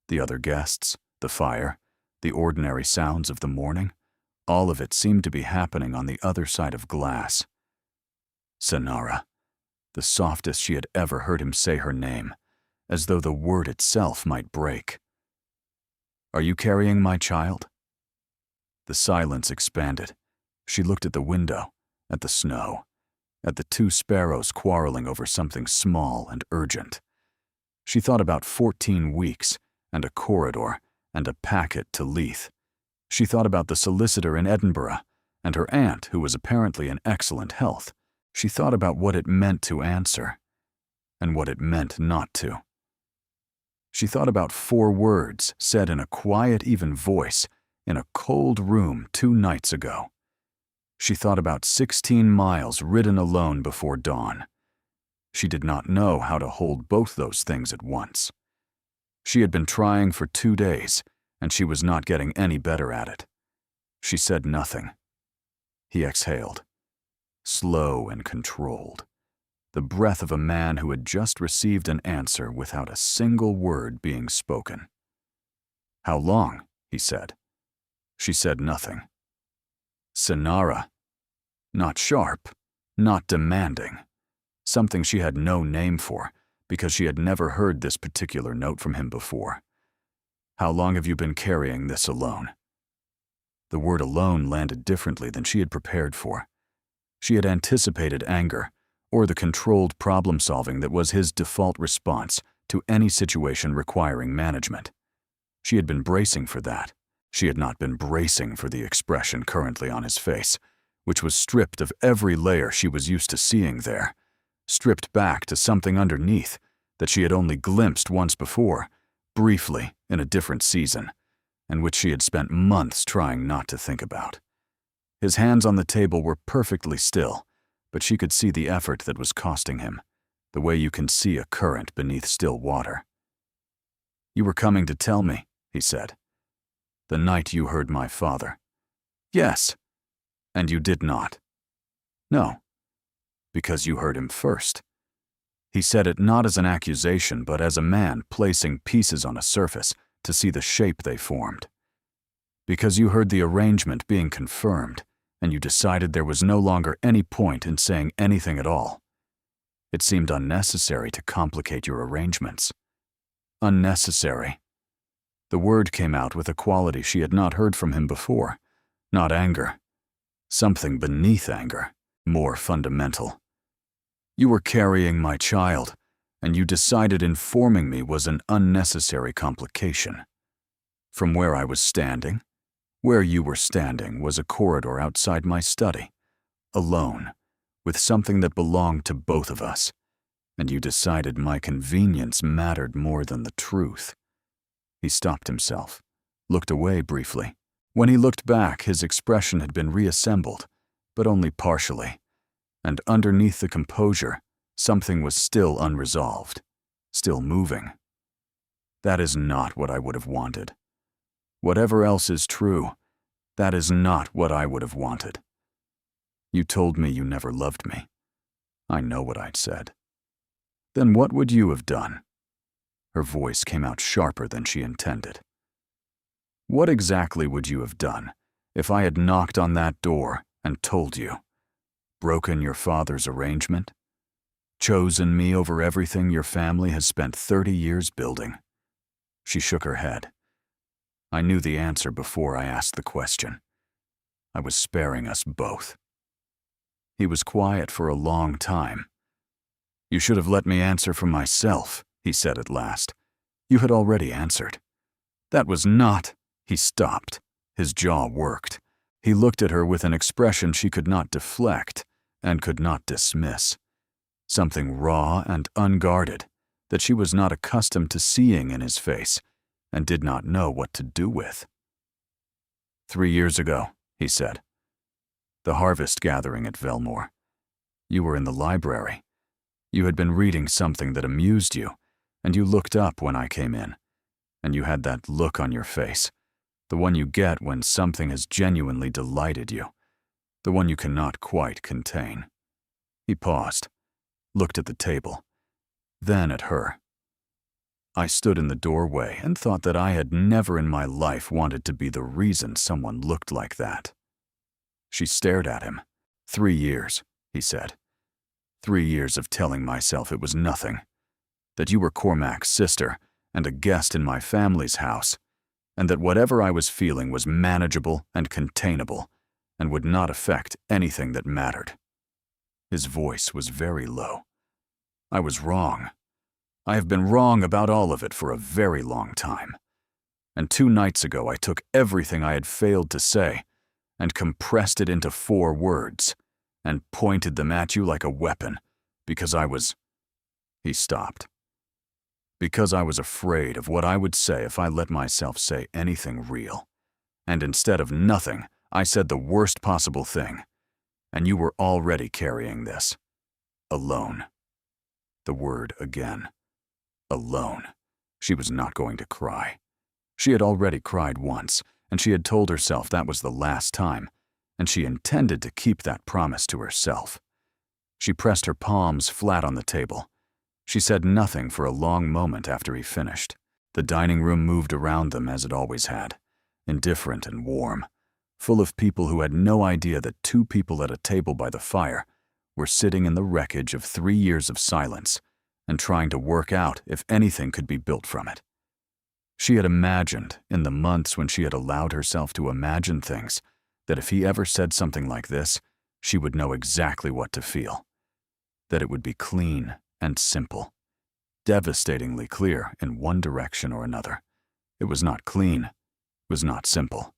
The other guests, the fire, the ordinary sounds of the morning, all of it seemed to be happening on the other side of glass. Senara, the softest she had ever heard him say her name, as though the word itself might break. "Are you carrying my child?" The silence expanded. She looked at the window, at the snow, at the 2 sparrows quarreling over something small and urgent. She thought about 14 weeks, and a corridor, and a packet to Leith. She thought about the solicitor in Edinburgh, and her aunt, who was apparently in excellent health. She thought about what it meant to answer, and what it meant not to. She thought about 4 words said in a quiet, even voice in a cold room 2 nights ago. She thought about 16 miles ridden alone before dawn. She did not know how to hold both those things at once. She had been trying for 2 days, and she was not getting any better at it. She said nothing. He exhaled. Slow and controlled. The breath of a man who had just received an answer without a single word being spoken. "How long?" he said. She said nothing. Senara. Not sharp, not demanding. Something she had no name for, because she had never heard this particular note from him before. "How long have you been carrying this alone?" The word alone landed differently than she had prepared for. She had anticipated anger, or the controlled problem-solving that was his default response to any situation requiring management. She had been bracing for that. She had not been bracing for the expression currently on his face, which was stripped of every layer she was used to seeing there, stripped back to something underneath that she had only glimpsed once before, briefly in a different season, and which she had spent months trying not to think about. His hands on the table were perfectly still, but she could see the effort that was costing him, the way you can see a current beneath still water. "You were coming to tell me," he said. "The night you heard my father." "Yes." "And you did not." "No." "Because you heard him first." He said it not as an accusation, but as a man placing pieces on a surface to see the shape they formed. "Because you heard the arrangement being confirmed, and you decided there was no longer any point in saying anything at all. It seemed unnecessary to complicate your arrangements." Unnecessary. The word came out with a quality she had not heard from him before. Not anger. Something beneath anger, more fundamental. "You were carrying my child, and you decided informing me was an unnecessary complication. From where I was standing, where you were standing was a corridor outside my study, alone, with something that belonged to both of us, and you decided my convenience mattered more than the truth." He stopped himself, looked away briefly. When he looked back, his expression had been reassembled, but only partially, and underneath the composure, something was still unresolved, still moving. "That is not what I would have wanted. Whatever else is true, that is not what I would have wanted. You told me you never loved me. I know what I'd said. Then what would you have done?" Her voice came out sharper than she intended. "What exactly would you have done if I had knocked on that door and told you? Broken your father's arrangement? Chosen me over everything your family has spent 30 years building?" She shook her head. "I knew the answer before I asked the question. I was sparing us both." He was quiet for a long time. "You should have let me answer for myself," he said at last. "You had already answered. That was not—" He stopped. His jaw worked. He looked at her with an expression she could not deflect and could not dismiss. Something raw and unguarded that she was not accustomed to seeing in his face and did not know what to do with. "3 years ago," he said. "The harvest gathering at Velmore. You were in the library. You had been reading something that amused you, and you looked up when I came in, and you had that look on your face, the one you get when something has genuinely delighted you, the one you cannot quite contain." He paused, looked at the table, then at her. "I stood in the doorway and thought that I had never in my life wanted to be the reason someone looked like that." She stared at him. 3 years, he said. 3 years of telling myself it was nothing, that you were Cormac's sister and a guest in my family's house, and that whatever I was feeling was manageable and containable and would not affect anything that mattered." His voice was very low. "I was wrong. I have been wrong about all of it for a very long time. And 2 nights ago I took everything I had failed to say and compressed it into 4 words and pointed them at you like a weapon because I was—" He stopped. "Because I was afraid of what I would say if I let myself say anything real. And instead of nothing, I said the worst possible thing. And you were already carrying this. Alone." The word again. Alone. She was not going to cry. She had already cried once, and she had told herself that was the last time, and she intended to keep that promise to herself. She pressed her palms flat on the table. She said nothing for a long moment after he finished. The dining room moved around them as it always had, indifferent and warm, full of people who had no idea that 2 people at a table by the fire were sitting in the wreckage of 3 years of silence and trying to work out if anything could be built from it. She had imagined, in the months when she had allowed herself to imagine things, that if he ever said something like this, she would know exactly what to feel. That it would be clean and simple, devastatingly clear in one direction or another. It was not clean, it was not simple.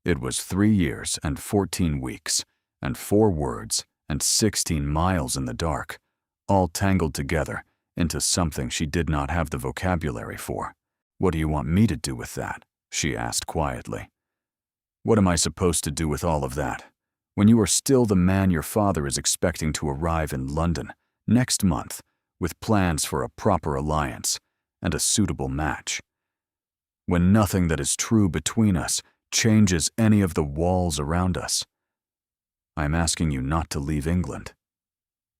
It was 3 years and 14 weeks, and 4 words, and 16 miles in the dark, all tangled together into something she did not have the vocabulary for. "What do you want me to do with that?" she asked quietly. "What am I supposed to do with all of that, when you are still the man your father is expecting to arrive in London next month with plans for a proper alliance and a suitable match? When nothing that is true between us changes any of the walls around us? I am asking you not to leave England.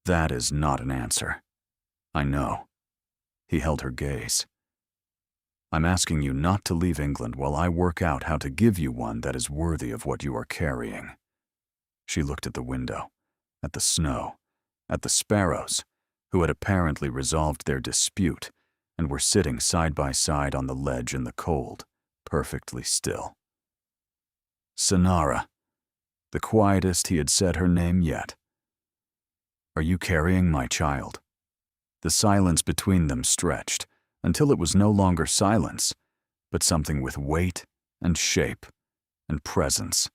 That is not an answer. I know." He held her gaze. "I'm asking you not to leave England while I work out how to give you one that is worthy of what you are carrying." She looked at the window, at the snow, at the sparrows, who had apparently resolved their dispute and were sitting side by side on the ledge in the cold, perfectly still. "Sonara," the quietest he had said her name yet. "Are you carrying my child?" The silence between them stretched until it was no longer silence, but something with weight and shape and presence.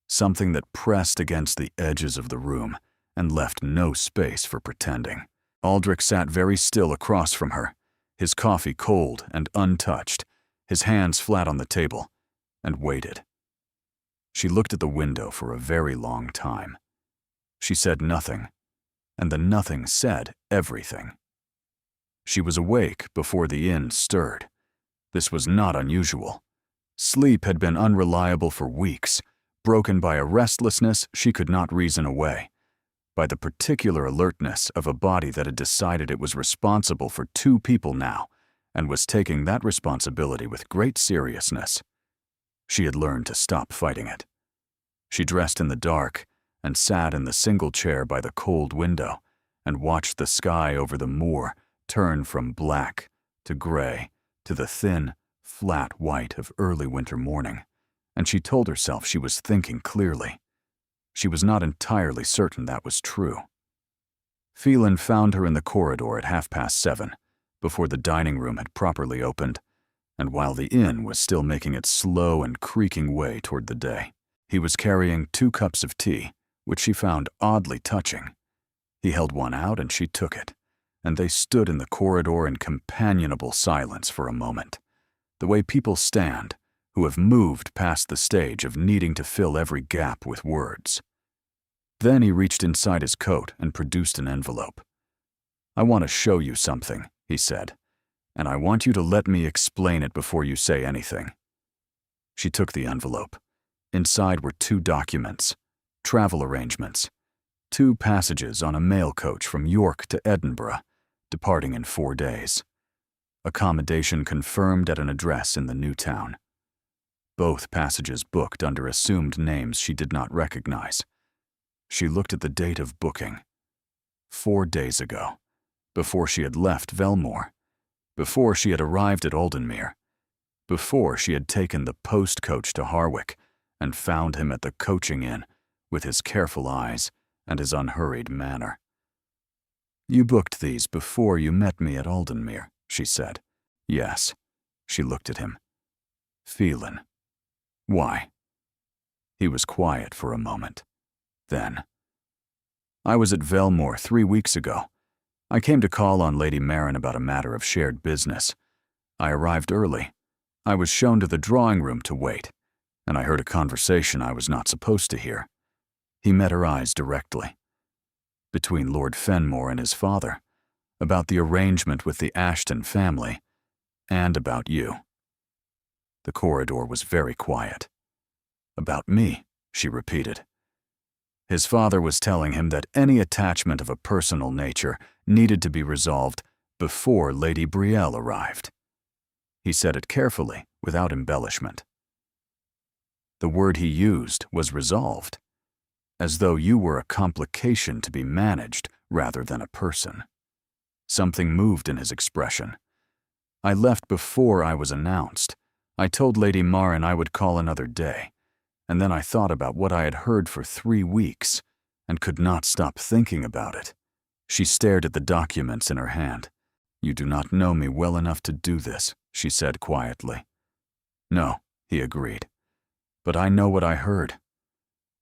Something that pressed against the edges of the room and left no space for pretending. Aldrich sat very still across from her, his coffee cold and untouched, his hands flat on the table, and waited. She looked at the window for a very long time. She said nothing, and the nothing said everything. She was awake before the inn stirred. This was not unusual. Sleep had been unreliable for weeks, broken by a restlessness she could not reason away, by the particular alertness of a body that had decided it was responsible for 2 people now and was taking that responsibility with great seriousness. She had learned to stop fighting it. She dressed in the dark and sat in the single chair by the cold window and watched the sky over the moor turn from black to gray to the thin, flat white of early winter morning, and she told herself she was thinking clearly. She was not entirely certain that was true. Phelan found her in the corridor at 7:30, before the dining room had properly opened, and while the inn was still making its slow and creaking way toward the day. He was carrying 2 cups of tea, which she found oddly touching. He held one out and she took it, and they stood in the corridor in companionable silence for a moment, the way people stand who have moved past the stage of needing to fill every gap with words. Then he reached inside his coat and produced an envelope. "I want to show you something," he said, "and I want you to let me explain it before you say anything." She took the envelope. Inside were 2 documents, travel arrangements, 2 passages on a mail coach from York to Edinburgh, departing in 4 days. Accommodation confirmed at an address in the new town. Both passages booked under assumed names she did not recognize. She looked at the date of booking. 4 days ago, before she had left Velmore, before she had arrived at Aldenmere, before she had taken the post coach to Harwick and found him at the coaching inn with his careful eyes and his unhurried manner. "You booked these before you met me at Aldenmere," she said. "Yes." She looked at him. "Phelan. Why?" He was quiet for a moment. Then, "I was at Velmore 3 weeks ago. I came to call on Lady Marin about a matter of shared business. I arrived early. I was shown to the drawing room to wait, and I heard a conversation I was not supposed to hear." He met her eyes directly. "Between Lord Fenmore and his father, about the arrangement with the Ashton family, and about you." The corridor was very quiet. "About me," she repeated. His father was telling him that any attachment of a personal nature needed to be resolved before Lady Brielle arrived. He said it carefully, without embellishment. The word he used was resolved, as though you were a complication to be managed rather than a person. Something moved in his expression. "I left before I was announced. I told Lady Marin I would call another day, and then I thought about what I had heard for 3 weeks and could not stop thinking about it." She stared at the documents in her hand. "You do not know me well enough to do this," she said quietly. "No," he agreed, "but I know what I heard.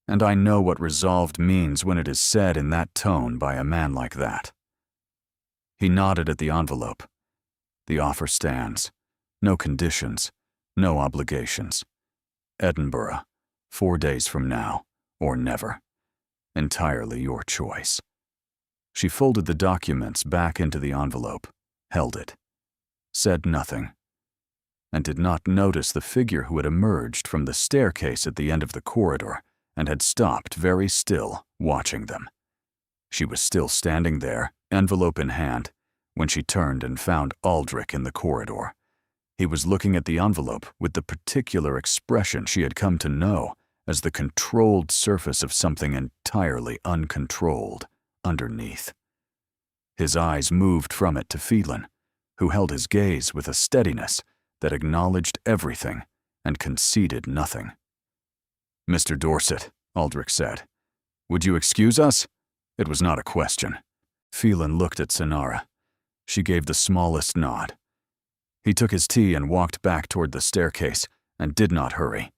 And I know what resolved means when it is said in that tone by a man like that." He nodded at the envelope. "The offer stands. No conditions, no obligations. Edinburgh, 4 days from now, or never. Entirely your choice." She folded the documents back into the envelope, held it, said nothing, and did not notice the figure who had emerged from the staircase at the end of the corridor and had stopped very still, watching them. She was still standing there, envelope in hand, when she turned and found Aldrich in the corridor. He was looking at the envelope with the particular expression she had come to know as the controlled surface of something entirely uncontrolled underneath. His eyes moved from it to Phelan, who held his gaze with a steadiness that acknowledged everything and conceded nothing. "Mr. Dorset," Aldrich said, "would you excuse us?" It was not a question. Phelan looked at Sonara. She gave the smallest nod. He took his tea and walked back toward the staircase and did not hurry,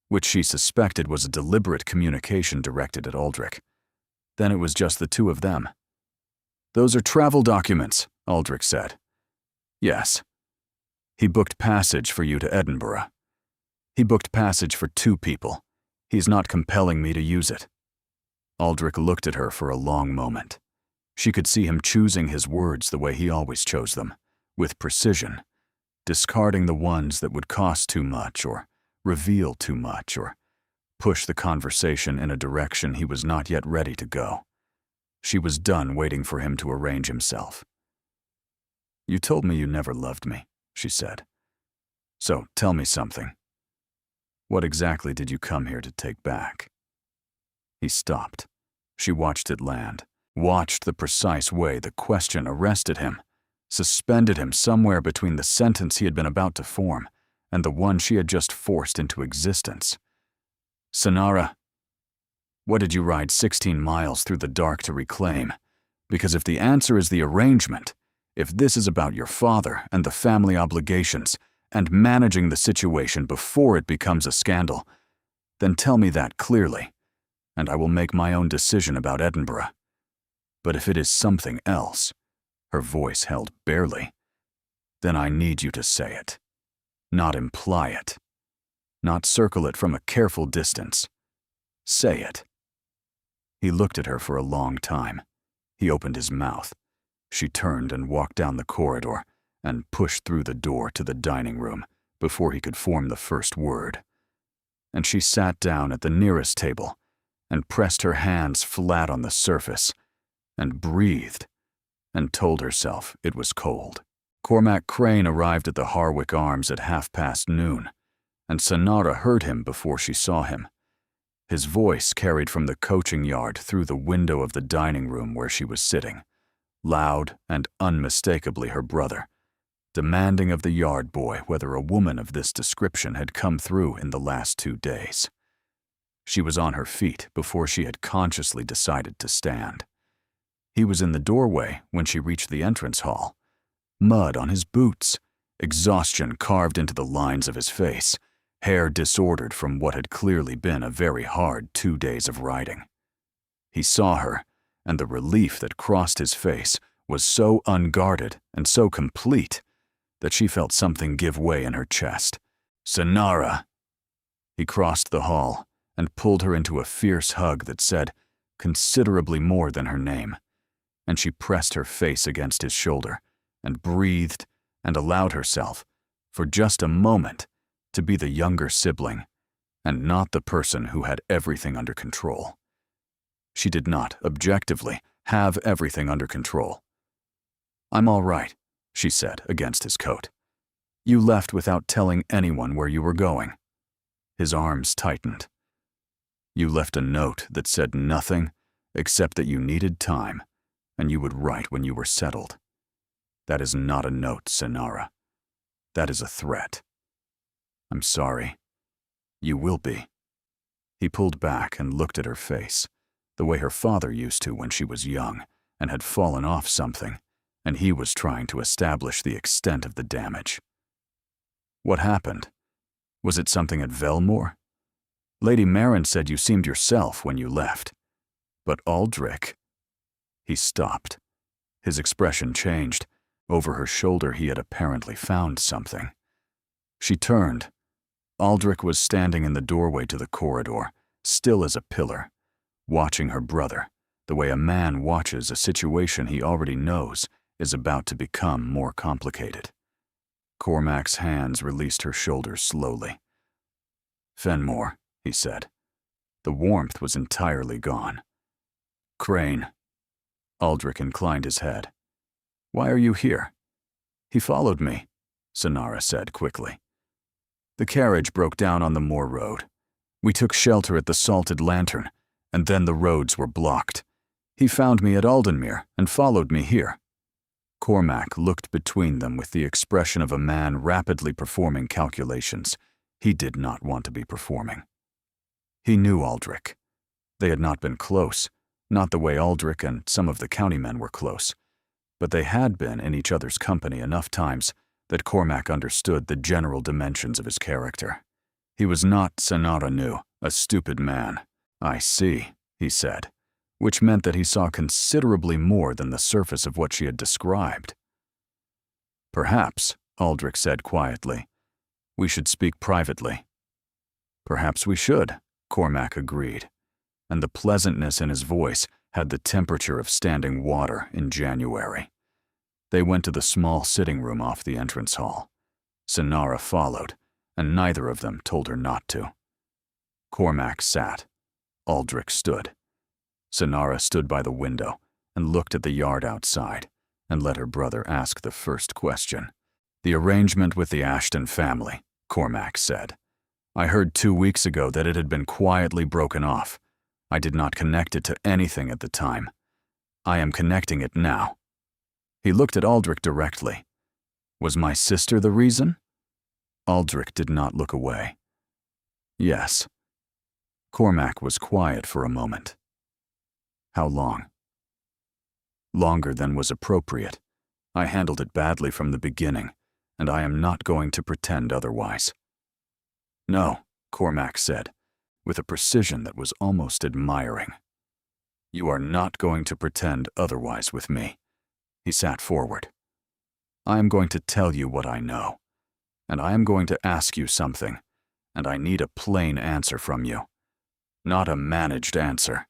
which she suspected was a deliberate communication directed at Aldrich. Then it was just the two of them. "Those are travel documents," Aldrich said. "Yes." "He booked passage for you to Edinburgh." "He booked passage for 2 people. He's not compelling me to use it." Aldrich looked at her for a long moment. She could see him choosing his words the way he always chose them, with precision, discarding the ones that would cost too much or reveal too much or push the conversation in a direction he was not yet ready to go. She was done waiting for him to arrange himself. "You told me you never loved me," she said. "So tell me something. What exactly did you come here to take back?" He stopped. She watched it land, watched the precise way the question arrested him, suspended him somewhere between the sentence he had been about to form and the one she had just forced into existence. "Senara, what did you ride 16 miles through the dark to reclaim? Because if the answer is the arrangement, if this is about your father and the family obligations and managing the situation before it becomes a scandal, then tell me that clearly, and I will make my own decision about Edinburgh. But if it is something else," her voice held barely, "then I need you to say it. Not imply it. Not circle it from a careful distance. Say it." He looked at her for a long time. He opened his mouth. She turned and walked down the corridor and pushed through the door to the dining room before he could form the first word. And she sat down at the nearest table and pressed her hands flat on the surface and breathed and told herself it was cold. Cormac Crane arrived at the Harwick Arms at noon, and Senara heard him before she saw him. His voice carried from the coaching yard through the window of the dining room where she was sitting, loud and unmistakably her brother, demanding of the yard boy whether a woman of this description had come through in the last 2 days. She was on her feet before she had consciously decided to stand. He was in the doorway when she reached the entrance hall, mud on his boots, exhaustion carved into the lines of his face, hair disordered from what had clearly been a very hard 2 days of riding. He saw her, and the relief that crossed his face was so unguarded and so complete that she felt something give way in her chest. "Senara!" He crossed the hall and pulled her into a fierce hug that said considerably more than her name, and she pressed her face against his shoulder and breathed and allowed herself, for just a moment, to be the younger sibling and not the person who had everything under control. She did not, objectively, have everything under control. "I'm all right," she said against his coat. "You left without telling anyone where you were going." His arms tightened. "You left a note that said nothing except that you needed time and you would write when you were settled. That is not a note, Senara. That is a threat. I'm sorry. You will be." He pulled back and looked at her face, the way her father used to when she was young and had fallen off something, and he was trying to establish the extent of the damage. "What happened? Was it something at Velmore? Lady Marin said you seemed yourself when you left. But Aldrich—" He stopped. His expression changed. Over her shoulder he had apparently found something. She turned. Aldrich was standing in the doorway to the corridor, still as a pillar, watching her brother, the way a man watches a situation he already knows is about to become more complicated. Cormac's hands released her shoulders slowly. "Fenmore," he said. The warmth was entirely gone. "Crane." Aldrich inclined his head. "Why are you here?" "He followed me," Senara said quickly. "The carriage broke down on the moor road. We took shelter at the Salted Lantern, and then the roads were blocked. He found me at Aldenmere and followed me here." Cormac looked between them with the expression of a man rapidly performing calculations he did not want to be performing. He knew Aldrich. They had not been close, not the way Aldrich and some of the county men were close, but they had been in each other's company enough times that Cormac understood the general dimensions of his character. He was not, Senara knew, a stupid man. "I see," he said, which meant that he saw considerably more than the surface of what she had described. "Perhaps," Aldrich said quietly, "we should speak privately." "Perhaps we should," Cormac agreed, and the pleasantness in his voice had the temperature of standing water in January. They went to the small sitting room off the entrance hall. Senara followed, and neither of them told her not to. Cormac sat. Aldrich stood. Senara stood by the window and looked at the yard outside and let her brother ask the first question. "The arrangement with the Ashton family," Cormac said. "I heard 2 weeks ago that it had been quietly broken off. I did not connect it to anything at the time. I am connecting it now." He looked at Aldrich directly. "Was my sister the reason?" Aldrich did not look away. "Yes." Cormac was quiet for a moment. "How long?" "Longer than was appropriate. I handled it badly from the beginning, and I am not going to pretend otherwise." "No," Cormac said, with a precision that was almost admiring. "You are not going to pretend otherwise with me." He sat forward. "I am going to tell you what I know, and I am going to ask you something, and I need a plain answer from you. Not a managed answer.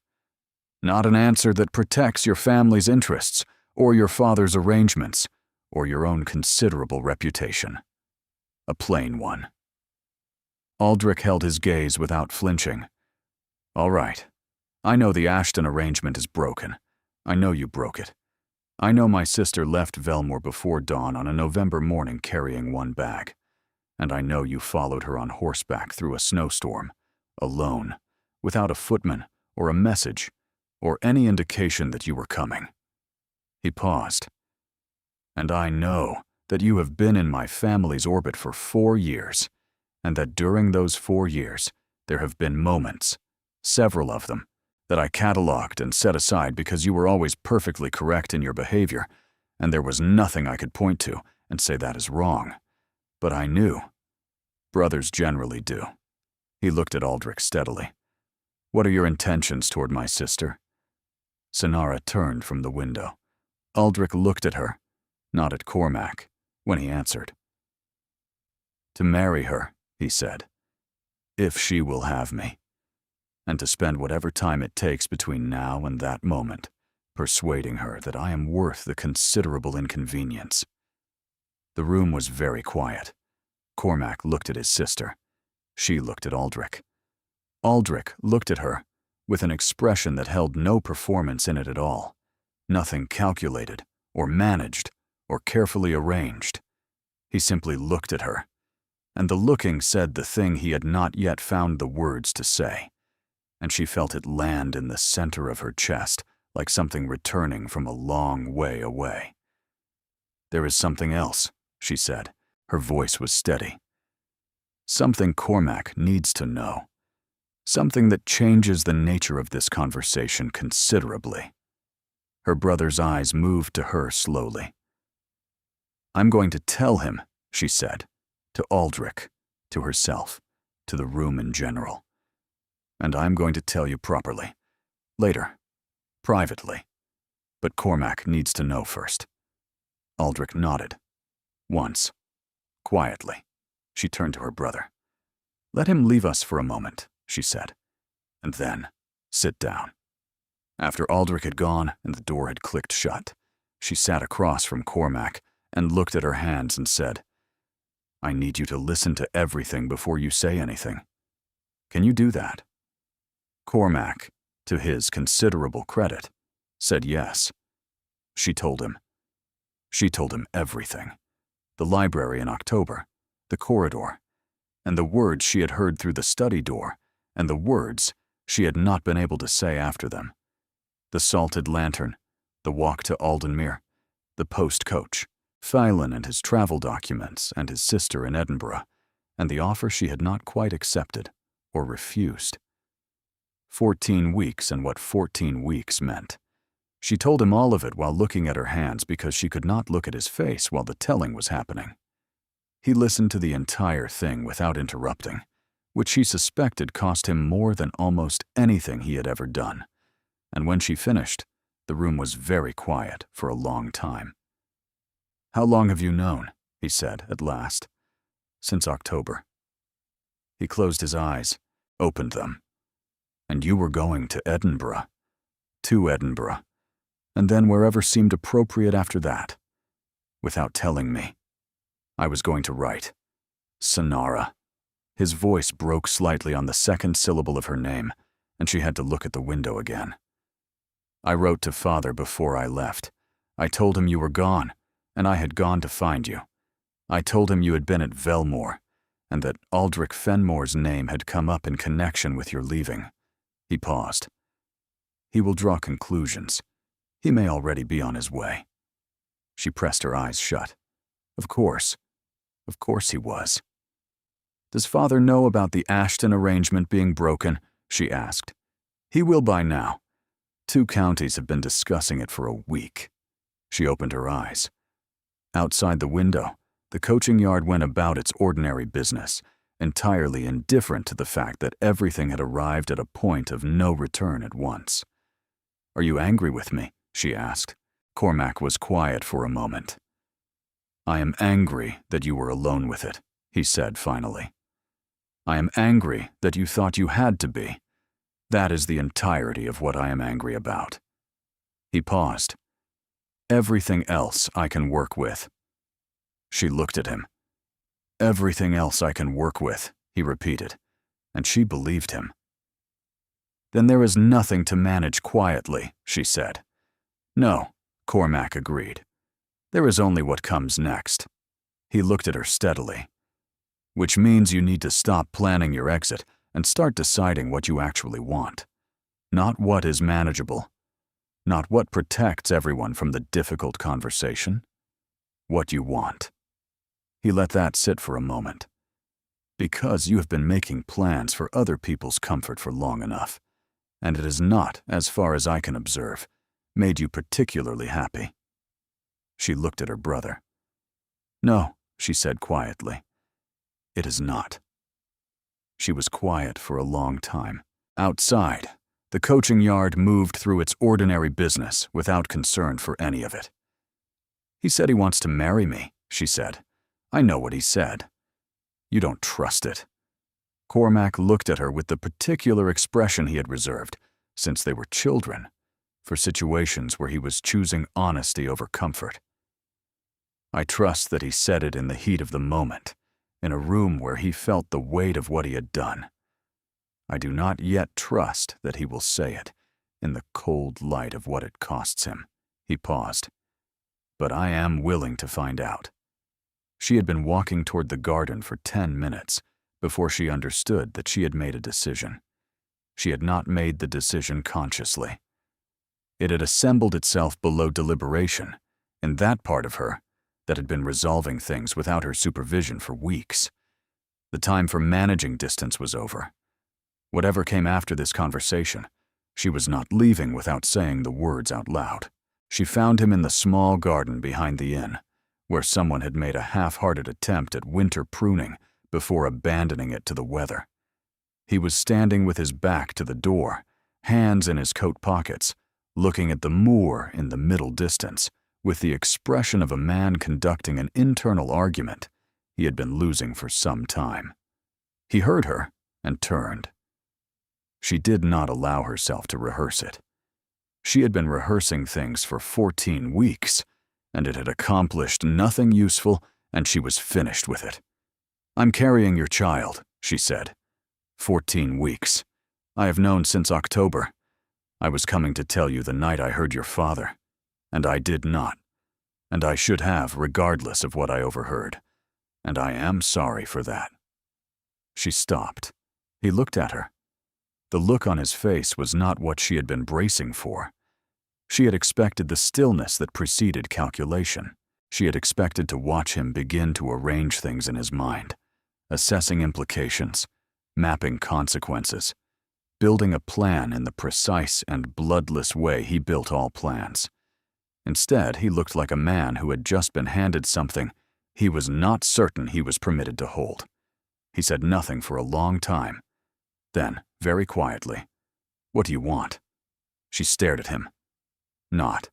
Not an answer that protects your family's interests, or your father's arrangements, or your own considerable reputation. A plain one." Aldrich held his gaze without flinching. "All right. I know the Ashton arrangement is broken. I know you broke it. I know my sister left Velmore before dawn on a November morning carrying one bag. And I know you followed her on horseback through a snowstorm, alone, without a footman or a message or any indication that you were coming." He paused. "And I know that you have been in my family's orbit for 4 years, and that during those 4 years there have been moments, several of them, that I catalogued and set aside because you were always perfectly correct in your behavior, and there was nothing I could point to and say that is wrong. But I knew. Brothers generally do." He looked at Aldrich steadily. "What are your intentions toward my sister?" Senara turned from the window. Aldrich looked at her, not at Cormac, when he answered. "To marry her," he said, "if she will have me, and to spend whatever time it takes between now and that moment, persuading her that I am worth the considerable inconvenience." The room was very quiet. Cormac looked at his sister. She looked at Aldrich. Aldrich looked at her with an expression that held no performance in it at all, nothing calculated or managed or carefully arranged. He simply looked at her, and the looking said the thing he had not yet found the words to say, and she felt it land in the center of her chest like something returning from a long way away. "There is something else," she said. Her voice was steady. "Something Cormac needs to know. Something that changes the nature of this conversation considerably." Her brother's eyes moved to her slowly. "I'm going to tell him," she said, to Aldrich, to herself, to the room in general. "And I'm going to tell you properly. Later. Privately. But Cormac needs to know first." Aldrich nodded. Once. Quietly. She turned to her brother. "Let him leave us for a moment," she said. "And then, sit down." After Aldrich had gone and the door had clicked shut, she sat across from Cormac and looked at her hands and said, "I need you to listen to everything before you say anything. Can you do that?" Cormac, to his considerable credit, said yes. She told him. She told him everything. The library in October, the corridor, and the words she had heard through the study door, and the words she had not been able to say after them. The salted lantern, the walk to Aldenmere, the post coach, Phelan and his travel documents and his sister in Edinburgh, and the offer she had not quite accepted or refused. 14 weeks and what 14 weeks meant. She told him all of it while looking at her hands because she could not look at his face while the telling was happening. He listened to the entire thing without interrupting, which she suspected cost him more than almost anything he had ever done. And when she finished, the room was very quiet for a long time. "How long have you known?" he said at last. "Since October." He closed his eyes, opened them. "And you were going to Edinburgh. To Edinburgh. And then wherever seemed appropriate after that. Without telling me. I was going to write. Sonara." His voice broke slightly on the second syllable of her name, and she had to look at the window again. "I wrote to Father before I left. I told him you were gone, and I had gone to find you. I told him you had been at Velmore, and that Aldrich Fenmore's name had come up in connection with your leaving." He paused. "He will draw conclusions. He may already be on his way." She pressed her eyes shut. Of course he was. "Does Father know about the Ashton arrangement being broken?" she asked. "He will by now. 2 counties have been discussing it for a week." She opened her eyes. Outside the window, the coaching yard went about its ordinary business, entirely indifferent to the fact that everything had arrived at a point of no return at once. "Are you angry with me?" she asked. Cormac was quiet for a moment. "I am angry that you were alone with it," he said finally. "I am angry that you thought you had to be. That is the entirety of what I am angry about." He paused. "Everything else I can work with." She looked at him. "Everything else I can work with," he repeated, and she believed him. "Then there is nothing to manage quietly," she said. "No," Cormac agreed. "There is only what comes next." He looked at her steadily. "Which means you need to stop planning your exit and start deciding what you actually want. Not what is manageable. Not what protects everyone from the difficult conversation. What you want." He let that sit for a moment. "Because you have been making plans for other people's comfort for long enough, and it has not, as far as I can observe, made you particularly happy." She looked at her brother. "No," she said quietly. "It is not." She was quiet for a long time. Outside, the coaching yard moved through its ordinary business without concern for any of it. "He said he wants to marry me," she said. "I know what he said." "You don't trust it." Cormac looked at her with the particular expression he had reserved, since they were children, for situations where he was choosing honesty over comfort. "I trust that he said it in the heat of the moment, in a room where he felt the weight of what he had done. I do not yet trust that he will say it in the cold light of what it costs him." He paused. "But I am willing to find out." She had been walking toward the garden for 10 minutes before she understood that she had made a decision. She had not made the decision consciously. It had assembled itself below deliberation, in that part of her that had been resolving things without her supervision for weeks. The time for managing distance was over. Whatever came after this conversation, she was not leaving without saying the words out loud. She found him in the small garden behind the inn, where someone had made a half-hearted attempt at winter pruning before abandoning it to the weather. He was standing with his back to the door, hands in his coat pockets, looking at the moor in the middle distance, with the expression of a man conducting an internal argument he had been losing for some time. He heard her and turned. She did not allow herself to rehearse it. She had been rehearsing things for 14 weeks, and it had accomplished nothing useful, and she was finished with it. "I'm carrying your child," she said. 14 weeks. I have known since October. I was coming to tell you the night I heard your father, and I did not. And I should have, regardless of what I overheard. And I am sorry for that." She stopped. He looked at her. The look on his face was not what she had been bracing for. She had expected the stillness that preceded calculation. She had expected to watch him begin to arrange things in his mind, assessing implications, mapping consequences, building a plan in the precise and bloodless way he built all plans. Instead, he looked like a man who had just been handed something he was not certain he was permitted to hold. He said nothing for a long time. Then, very quietly, "What do you want?" She stared at him. "Not.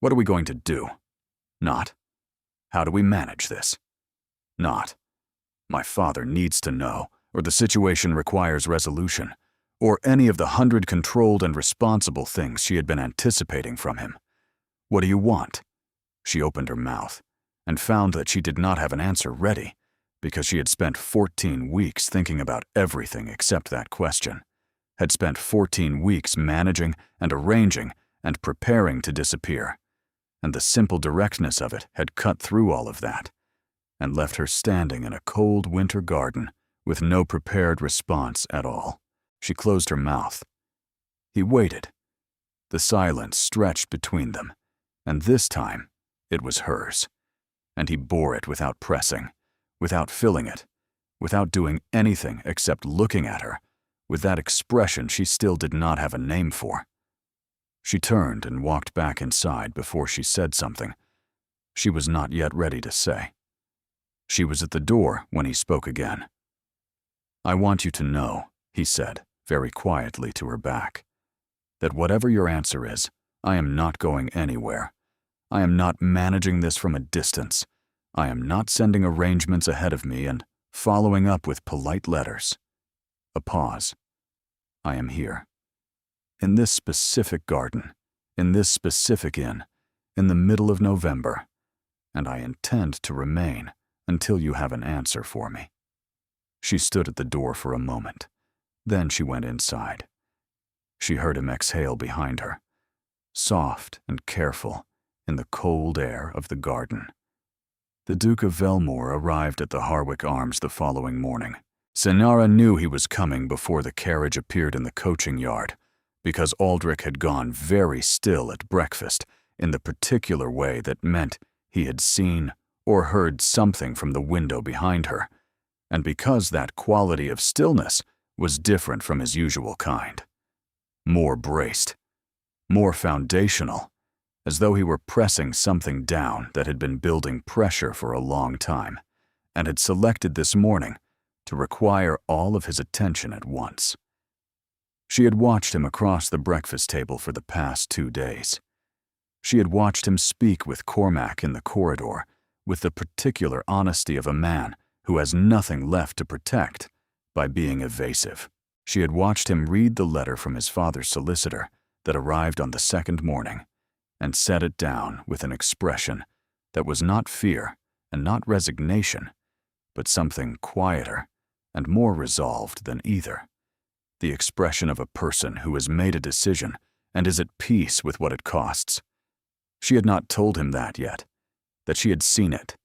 What are we going to do?" "Not. How do we manage this?" "Not. My father needs to know, or the situation requires resolution, or any of the 100 controlled and responsible things she had been anticipating from him. What do you want?" She opened her mouth and found that she did not have an answer ready, because she had spent 14 weeks thinking about everything except that question, had spent 14 weeks managing and arranging and preparing to disappear, and the simple directness of it had cut through all of that, and left her standing in a cold winter garden with no prepared response at all. She closed her mouth. He waited. The silence stretched between them, and this time it was hers, and he bore it without pressing, without filling it, without doing anything except looking at her, with that expression she still did not have a name for. She turned and walked back inside before she said something she was not yet ready to say. She was at the door when he spoke again. "I want you to know," he said, very quietly to her back, "that whatever your answer is, I am not going anywhere. I am not managing this from a distance. I am not sending arrangements ahead of me and following up with polite letters." A pause. "I am here. In this specific garden, in this specific inn, in the middle of November, and I intend to remain until you have an answer for me." She stood at the door for a moment. Then she went inside. She heard him exhale behind her, soft and careful, in the cold air of the garden. The Duke of Velmore arrived at the Harwick Arms the following morning. Senara knew he was coming before the carriage appeared in the coaching yard, because Aldrich had gone very still at breakfast in the particular way that meant he had seen or heard something from the window behind her, and because that quality of stillness was different from his usual kind. More braced, more foundational, as though he were pressing something down that had been building pressure for a long time, and had selected this morning to require all of his attention at once. She had watched him across the breakfast table for the past 2 days. She had watched him speak with Cormac in the corridor with the particular honesty of a man who has nothing left to protect by being evasive. She had watched him read the letter from his father's solicitor that arrived on the second morning, and set it down with an expression that was not fear and not resignation, but something quieter and more resolved than either. The expression of a person who has made a decision and is at peace with what it costs. She had not told him that yet, that she had seen it,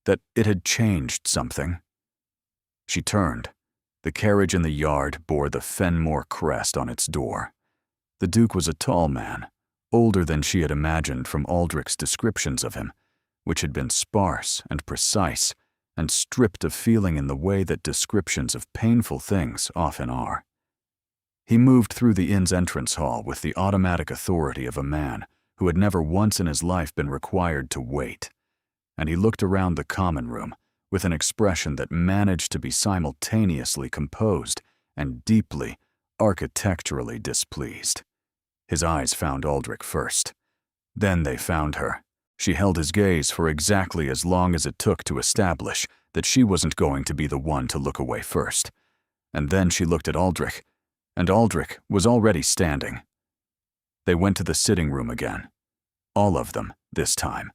that it had changed something. She turned. The carriage in the yard bore the Fenmore crest on its door. The Duke was a tall man, older than she had imagined from Aldrich's descriptions of him, which had been sparse and precise and stripped of feeling in the way that descriptions of painful things often are. He moved through the inn's entrance hall with the automatic authority of a man who had never once in his life been required to wait, and he looked around the common room with an expression that managed to be simultaneously composed and deeply, architecturally displeased. His eyes found Aldrich first. Then they found her. She held his gaze for exactly as long as it took to establish that she wasn't going to be the one to look away first. And then she looked at Aldrich, and Aldrich was already standing. They went to the sitting room again. All of them, this time.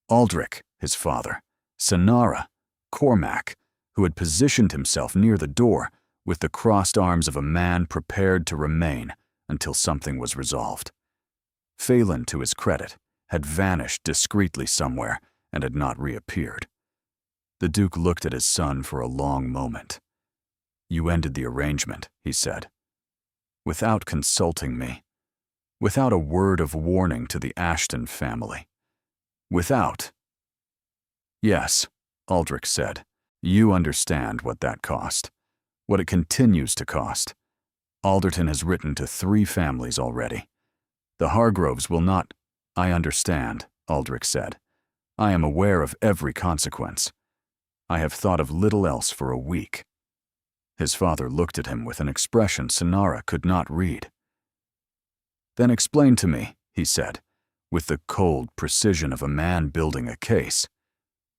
Aldrich, his father, Senara, Cormac, who had positioned himself near the door with the crossed arms of a man prepared to remain until something was resolved. Phelan, to his credit, had vanished discreetly somewhere and had not reappeared. The Duke looked at his son for a long moment. "You ended the arrangement," he said, "without consulting me, without a word of warning to the Ashton family, without—" "Yes," Aldrich said, "you understand what that cost, what it continues to cost. Alderton has written to 3 families already. The Hargroves will not— I understand, Aldrich said. I am aware of every consequence. I have thought of little else for a week. His father looked at him with an expression Sonara could not read. Then explain to me, he said, with the cold precision of a man building a case,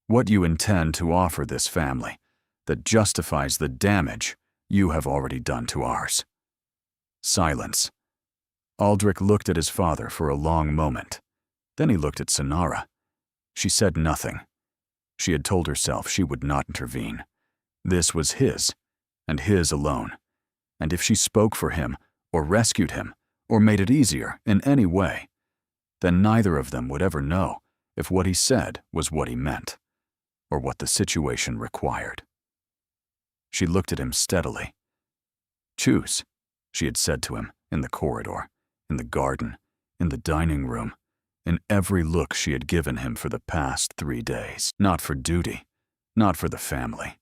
what you intend to offer this family that justifies the damage you have already done to ours. Silence. Aldrich looked at his father for a long moment. Then he looked at Sonara. She said nothing. She had told herself she would not intervene. This was his, and his alone. And if she spoke for him, or rescued him, or made it easier in any way, then neither of them would ever know if what he said was what he meant, or what the situation required. She looked at him steadily. Choose, she had said to him in the corridor, in the garden, in the dining room, in every look she had given him for the past 3 days. Not for duty, not for the family,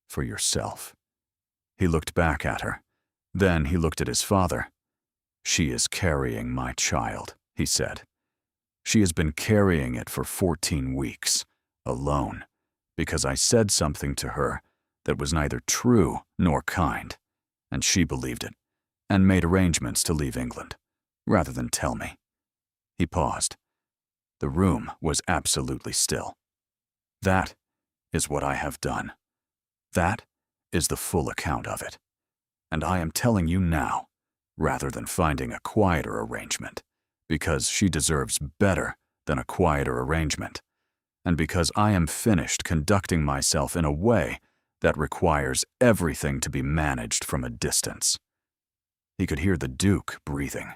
for yourself. He looked back at her. Then he looked at his father. She is carrying my child, he said. She has been carrying it for 14 weeks, alone, because I said something to her that was neither true nor kind, and she believed it, and made arrangements to leave England, rather than tell me. He paused. The room was absolutely still. That is what I have done. That is the full account of it. And I am telling you now, rather than finding a quieter arrangement, because she deserves better than a quieter arrangement, and because I am finished conducting myself in a way that requires everything to be managed from a distance. He could hear the Duke breathing,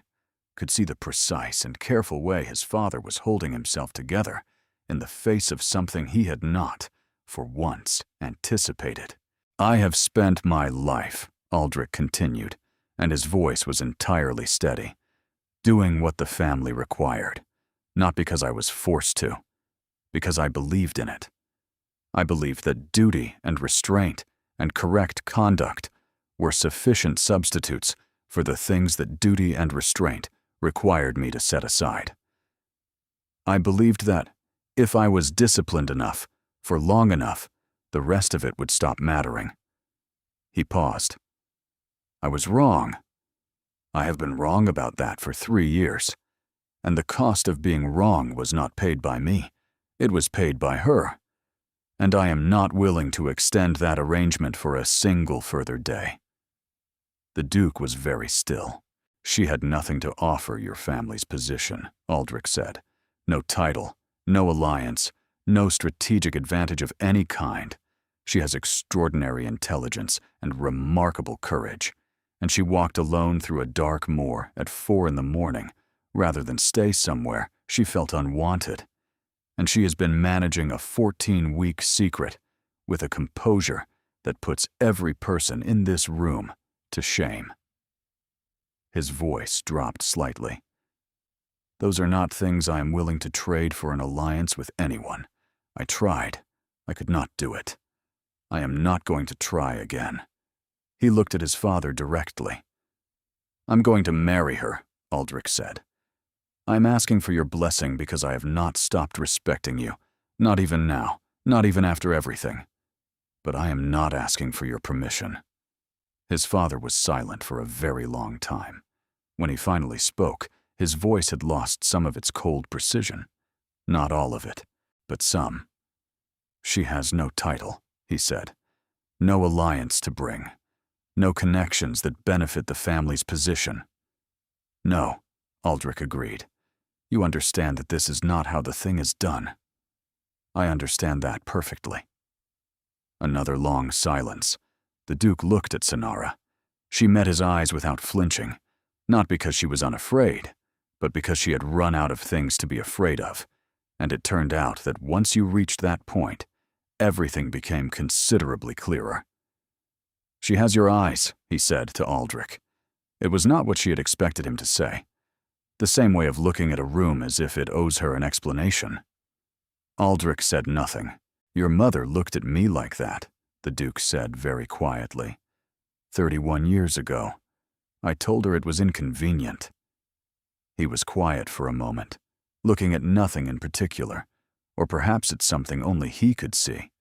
could see the precise and careful way his father was holding himself together in the face of something he had not, for once, anticipated. I have spent my life, Aldrich continued, and his voice was entirely steady, doing what the family required, not because I was forced to, because I believed in it. I believed that duty and restraint and correct conduct were sufficient substitutes for the things that duty and restraint required me to set aside. I believed that, if I was disciplined enough, for long enough, the rest of it would stop mattering. He paused. I was wrong. I have been wrong about that for 3 years, and the cost of being wrong was not paid by me. It was paid by her, and I am not willing to extend that arrangement for a single further day. The Duke was very still. She had nothing to offer your family's position, Aldrich said. No title, no alliance, no strategic advantage of any kind. She has extraordinary intelligence and remarkable courage, and she walked alone through a dark moor at 4 in the morning, rather than stay somewhere she felt unwanted. And she has been managing a 14-week secret with a composure that puts every person in this room to shame. His voice dropped slightly. Those are not things I am willing to trade for an alliance with anyone. I tried. I could not do it. I am not going to try again. He looked at his father directly. I'm going to marry her, Aldrich said. I am asking for your blessing because I have not stopped respecting you, not even now, not even after everything. But I am not asking for your permission. His father was silent for a very long time. When he finally spoke, his voice had lost some of its cold precision. Not all of it, but some. She has no title, he said. No alliance to bring. No connections that benefit the family's position. No, Aldrich agreed. You understand that this is not how the thing is done. I understand that perfectly. Another long silence. The Duke looked at Sonara. She met his eyes without flinching, not because she was unafraid, but because she had run out of things to be afraid of, and it turned out that once you reached that point, everything became considerably clearer. She has your eyes, he said to Aldrich. It was not what she had expected him to say. The same way of looking at a room as if it owes her an explanation. Aldrich said nothing. Your mother looked at me like that, the Duke said very quietly. 31 years ago. I told her it was inconvenient." He was quiet for a moment, looking at nothing in particular, or perhaps it's something only he could see.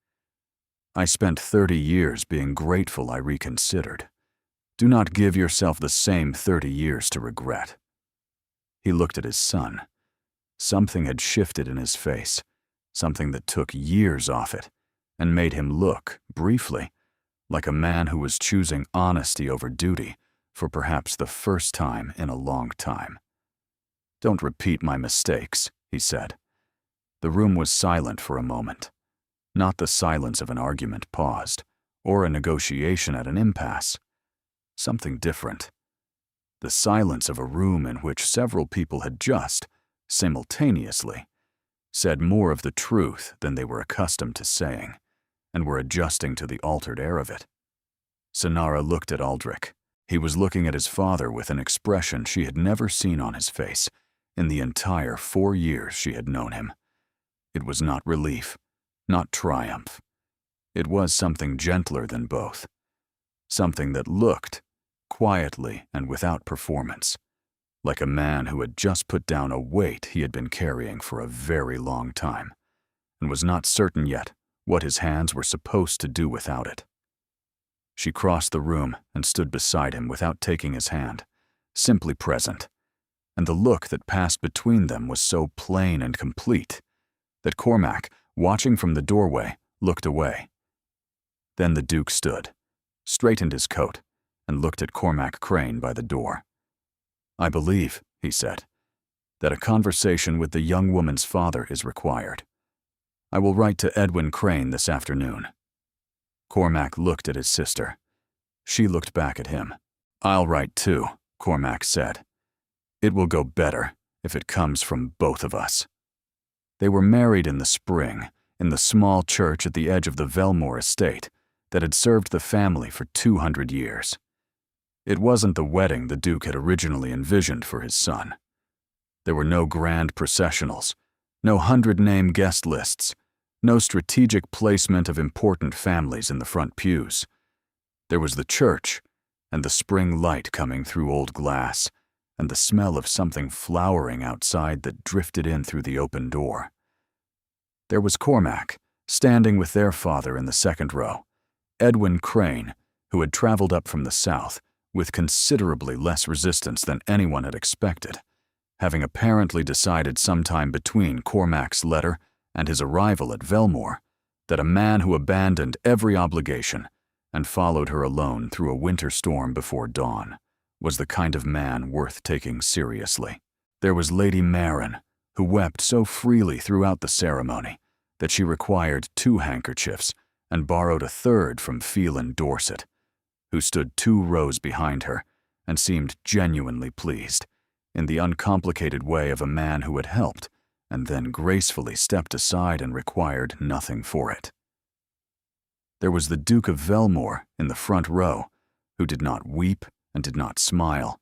"I spent 30 years being grateful I reconsidered. Do not give yourself the same 30 years to regret." He looked at his son. Something had shifted in his face, something that took years off it, and made him look, briefly, like a man who was choosing honesty over duty for perhaps the first time in a long time. "Don't repeat my mistakes," he said. The room was silent for a moment. Not the silence of an argument paused, or a negotiation at an impasse. Something different. The silence of a room in which several people had just, simultaneously, said more of the truth than they were accustomed to saying, and were adjusting to the altered air of it. Sonara looked at Aldrich. He was looking at his father with an expression she had never seen on his face in the entire 4 years she had known him. It was not relief, not triumph. It was something gentler than both. Something that looked, quietly and without performance, like a man who had just put down a weight he had been carrying for a very long time, and was not certain yet what his hands were supposed to do without it. She crossed the room and stood beside him without taking his hand, simply present, and the look that passed between them was so plain and complete that Cormac, watching from the doorway, looked away. Then the Duke stood, straightened his coat, and looked at Cormac Crane by the door. "I believe," he said, "that a conversation with the young woman's father is required. I will write to Edwin Crane this afternoon." Cormac looked at his sister. She looked back at him. "I'll write too," Cormac said. "It will go better if it comes from both of us." They were married in the spring, in the small church at the edge of the Velmore estate that had served the family for 200 years. It wasn't the wedding the Duke had originally envisioned for his son. There were no grand processionals, no 100-name guest lists, no strategic placement of important families in the front pews. There was the church, and the spring light coming through old glass, and the smell of something flowering outside that drifted in through the open door. There was Cormac, standing with their father in the second row, Edwin Crane, who had traveled up from the south with considerably less resistance than anyone had expected, having apparently decided sometime between Cormac's letter and his arrival at Velmore that a man who abandoned every obligation and followed her alone through a winter storm before dawn was the kind of man worth taking seriously. There was Lady Marin, who wept so freely throughout the ceremony that she required 2 handkerchiefs and borrowed a third from Phelan Dorset, who stood 2 rows behind her and seemed genuinely pleased, in the uncomplicated way of a man who had helped and then gracefully stepped aside and required nothing for it. There was the Duke of Velmore in the front row, who did not weep and did not smile,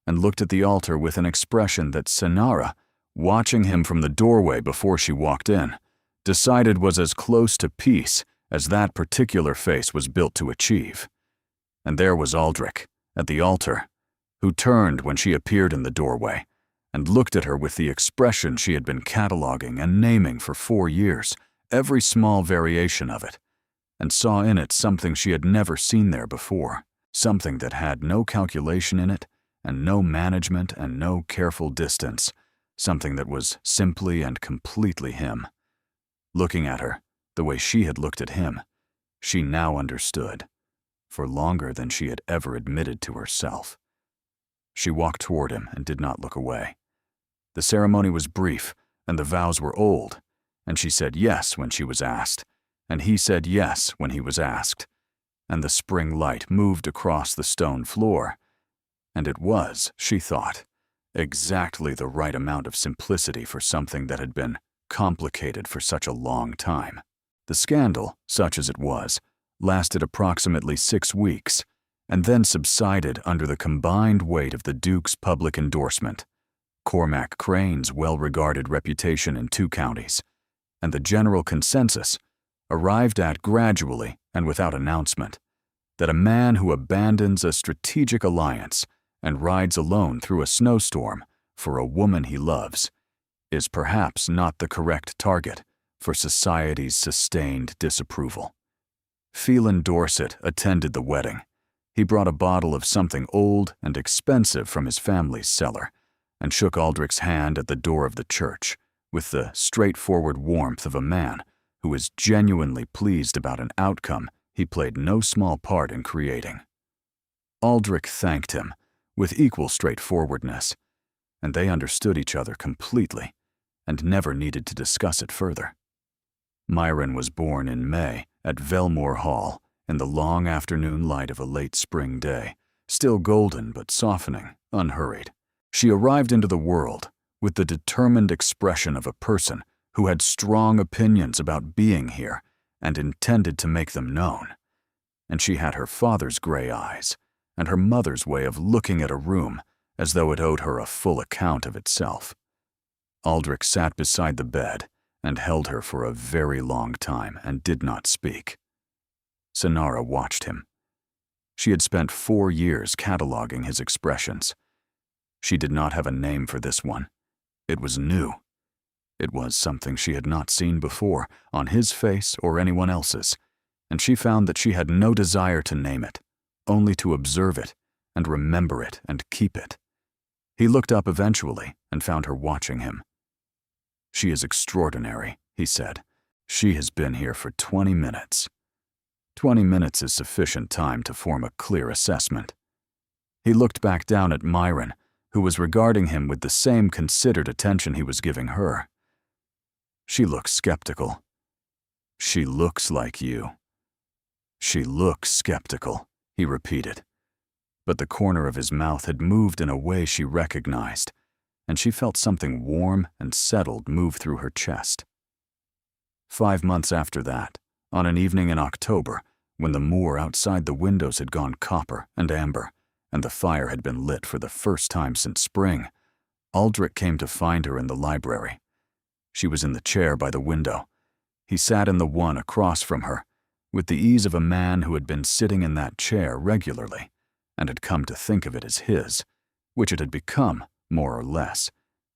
and looked at the altar with an expression that Sonara, watching him from the doorway before she walked in, decided was as close to peace as that particular face was built to achieve. And there was Aldrich, at the altar, who turned when she appeared in the doorway and looked at her with the expression she had been cataloging and naming for 4 years, every small variation of it, and saw in it something she had never seen there before, something that had no calculation in it and no management and no careful distance, something that was simply and completely him. Looking at her, the way she had looked at him, she now understood, for longer than she had ever admitted to herself. She walked toward him and did not look away. The ceremony was brief, and the vows were old, and she said yes when she was asked, and he said yes when he was asked, and the spring light moved across the stone floor, and it was, she thought, exactly the right amount of simplicity for something that had been complicated for such a long time. The scandal, such as it was, lasted approximately 6 weeks, and then subsided under the combined weight of the Duke's public endorsement, Cormac Crane's well-regarded reputation in 2 counties, and the general consensus, arrived at gradually and without announcement, that a man who abandons a strategic alliance and rides alone through a snowstorm for a woman he loves is perhaps not the correct target for society's sustained disapproval. Phelan Dorset attended the wedding. He brought a bottle of something old and expensive from his family's cellar and shook Aldrich's hand at the door of the church with the straightforward warmth of a man who is genuinely pleased about an outcome he played no small part in creating. Aldrich thanked him with equal straightforwardness, and they understood each other completely and never needed to discuss it further. Myron was born in May at Velmore Hall in the long afternoon light of a late spring day, still golden but softening, unhurried. She arrived into the world with the determined expression of a person who had strong opinions about being here and intended to make them known. And she had her father's gray eyes and her mother's way of looking at a room as though it owed her a full account of itself. Aldrich sat beside the bed and held her for a very long time and did not speak. Sonara watched him. She had spent 4 years cataloging his expressions. She did not have a name for this one. It was new. It was something she had not seen before on his face or anyone else's, and she found that she had no desire to name it, only to observe it and remember it and keep it. He looked up eventually and found her watching him. "She is extraordinary," he said. "She has been here for 20 minutes. 20 minutes is sufficient time to form a clear assessment." He looked back down at Myron, who was regarding him with the same considered attention he was giving her. "She looks skeptical. She looks like you." "She looks skeptical," he repeated. But the corner of his mouth had moved in a way she recognized, and she felt something warm and settled move through her chest. 5 months after that, on an evening in October, when the moor outside the windows had gone copper and amber, and the fire had been lit for the first time since spring, Aldrich came to find her in the library. She was in the chair by the window. He sat in the one across from her, with the ease of a man who had been sitting in that chair regularly, and had come to think of it as his, which it had become, more or less,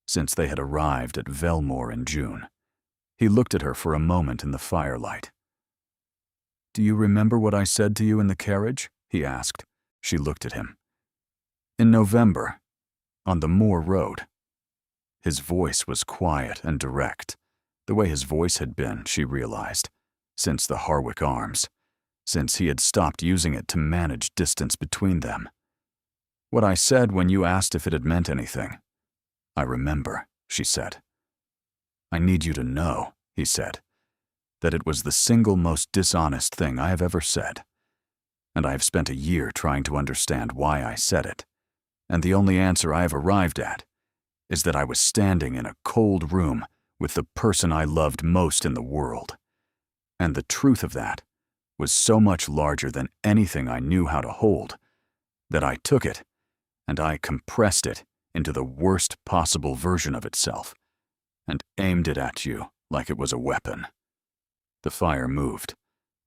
since they had arrived at Velmore in June. He looked at her for a moment in the firelight. "Do you remember what I said to you in the carriage?" he asked. She looked at him. "In November, on the moor road." His voice was quiet and direct, the way his voice had been, she realized, since the Harwick Arms, since he had stopped using it to manage distance between them. "What I said when you asked if it had meant anything." "I remember," she said. "I need you to know," he said, "that it was the single most dishonest thing I have ever said. And I have spent a year trying to understand why I said it. And the only answer I have arrived at is that I was standing in a cold room with the person I loved most in the world. And the truth of that was so much larger than anything I knew how to hold that I took it and I compressed it into the worst possible version of itself and aimed it at you like it was a weapon." The fire moved.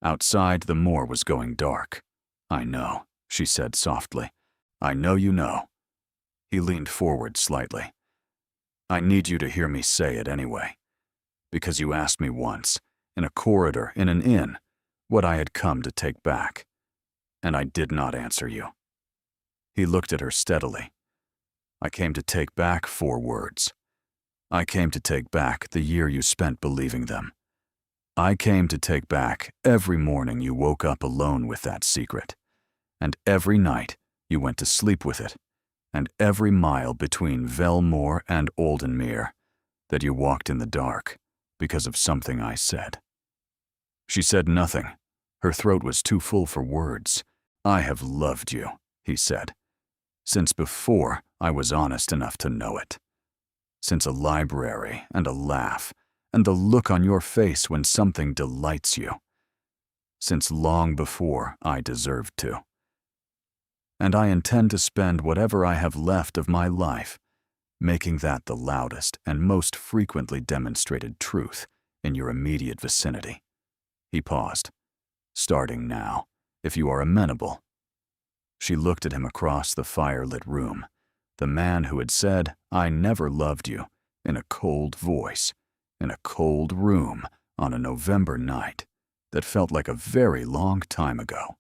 Outside, the moor was going dark. "I know," she said softly. "I know you know." He leaned forward slightly. "I need you to hear me say it anyway, because you asked me once, in a corridor in an inn, what I had come to take back, and I did not answer you." He looked at her steadily. "I came to take back 4 words. I came to take back the year you spent believing them. I came to take back every morning you woke up alone with that secret, and every night you went to sleep with it, and every mile between Velmore and Oldenmere that you walked in the dark because of something I said." She said nothing. Her throat was too full for words. "I have loved you," he said, "since before I was honest enough to know it. Since a library and a laugh and the look on your face when something delights you. Since long before I deserved to. And I intend to spend whatever I have left of my life making that the loudest and most frequently demonstrated truth in your immediate vicinity." He paused. "Starting now, if you are amenable." She looked at him across the fire-lit room, the man who had said, "I never loved you," in a cold voice, in a cold room on a November night that felt like a very long time ago.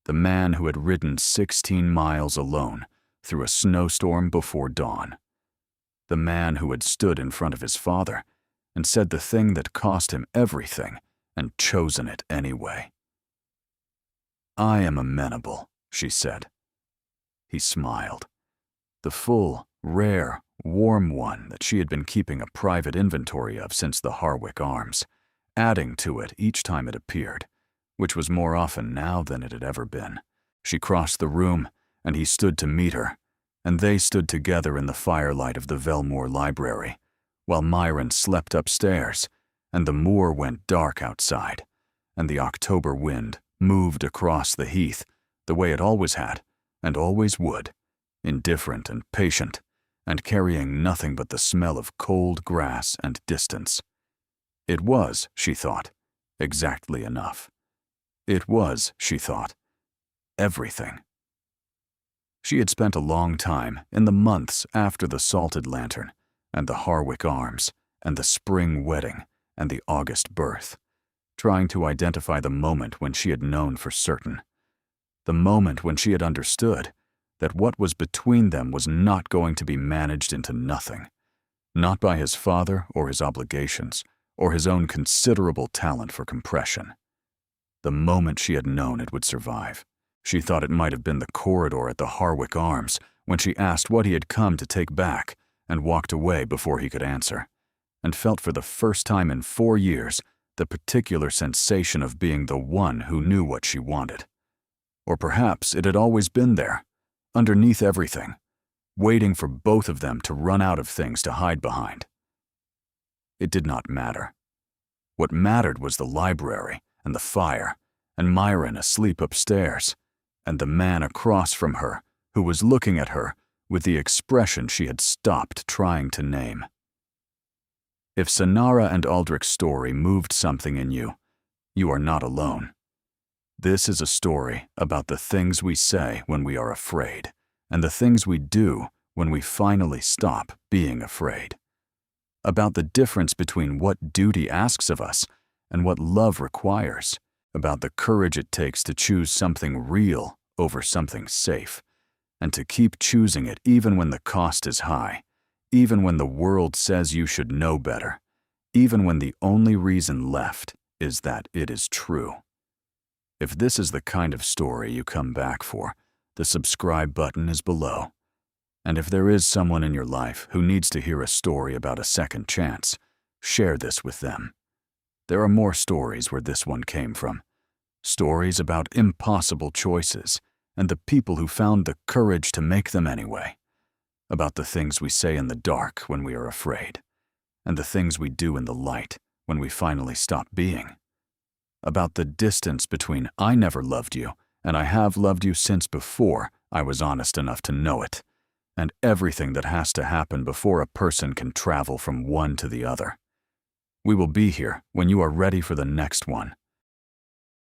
The man who had ridden 16 miles alone through a snowstorm before dawn. The man who had stood in front of his father and said the thing that cost him everything and chosen it anyway. "I am amenable," she said. He smiled. The full, rare, warm one that she had been keeping a private inventory of since the Harwick Arms, adding to it each time it appeared, which was more often now than it had ever been. She crossed the room, and he stood to meet her, and they stood together in the firelight of the Velmore Library, while Myron slept upstairs, and the moor went dark outside, and the October wind moved across the heath the way it always had and always would, indifferent and patient, and carrying nothing but the smell of cold grass and distance. It was, she thought, exactly enough. It was, she thought, everything. She had spent a long time in the months after the Salted Lantern and the Harwick Arms and the spring wedding and the August birth, trying to identify the moment when she had known for certain, the moment when she had understood that what was between them was not going to be managed into nothing, not by his father or his obligations or his own considerable talent for compression. The moment she had known it would survive. She thought it might have been the corridor at the Harwick Arms when she asked what he had come to take back and walked away before he could answer, and felt for the first time in 4 years the particular sensation of being the one who knew what she wanted. Or perhaps it had always been there, underneath everything, waiting for both of them to run out of things to hide behind. It did not matter. What mattered was the library and the fire, and Myron asleep upstairs, and the man across from her who was looking at her with the expression she had stopped trying to name. If Sonara and Aldrich's story moved something in you, you are not alone. This is a story about the things we say when we are afraid, and the things we do when we finally stop being afraid. About the difference between what duty asks of us and what love requires, about the courage it takes to choose something real over something safe, and to keep choosing it even when the cost is high, even when the world says you should know better, even when the only reason left is that it is true. If this is the kind of story you come back for, the subscribe button is below. And if there is someone in your life who needs to hear a story about a second chance, share this with them. There are more stories where this one came from. Stories about impossible choices and the people who found the courage to make them anyway. About the things we say in the dark when we are afraid, and the things we do in the light when we finally stop being. About the distance between "I never loved you" and "I have loved you since before I was honest enough to know it," and everything that has to happen before a person can travel from one to the other. We will be here when you are ready for the next one.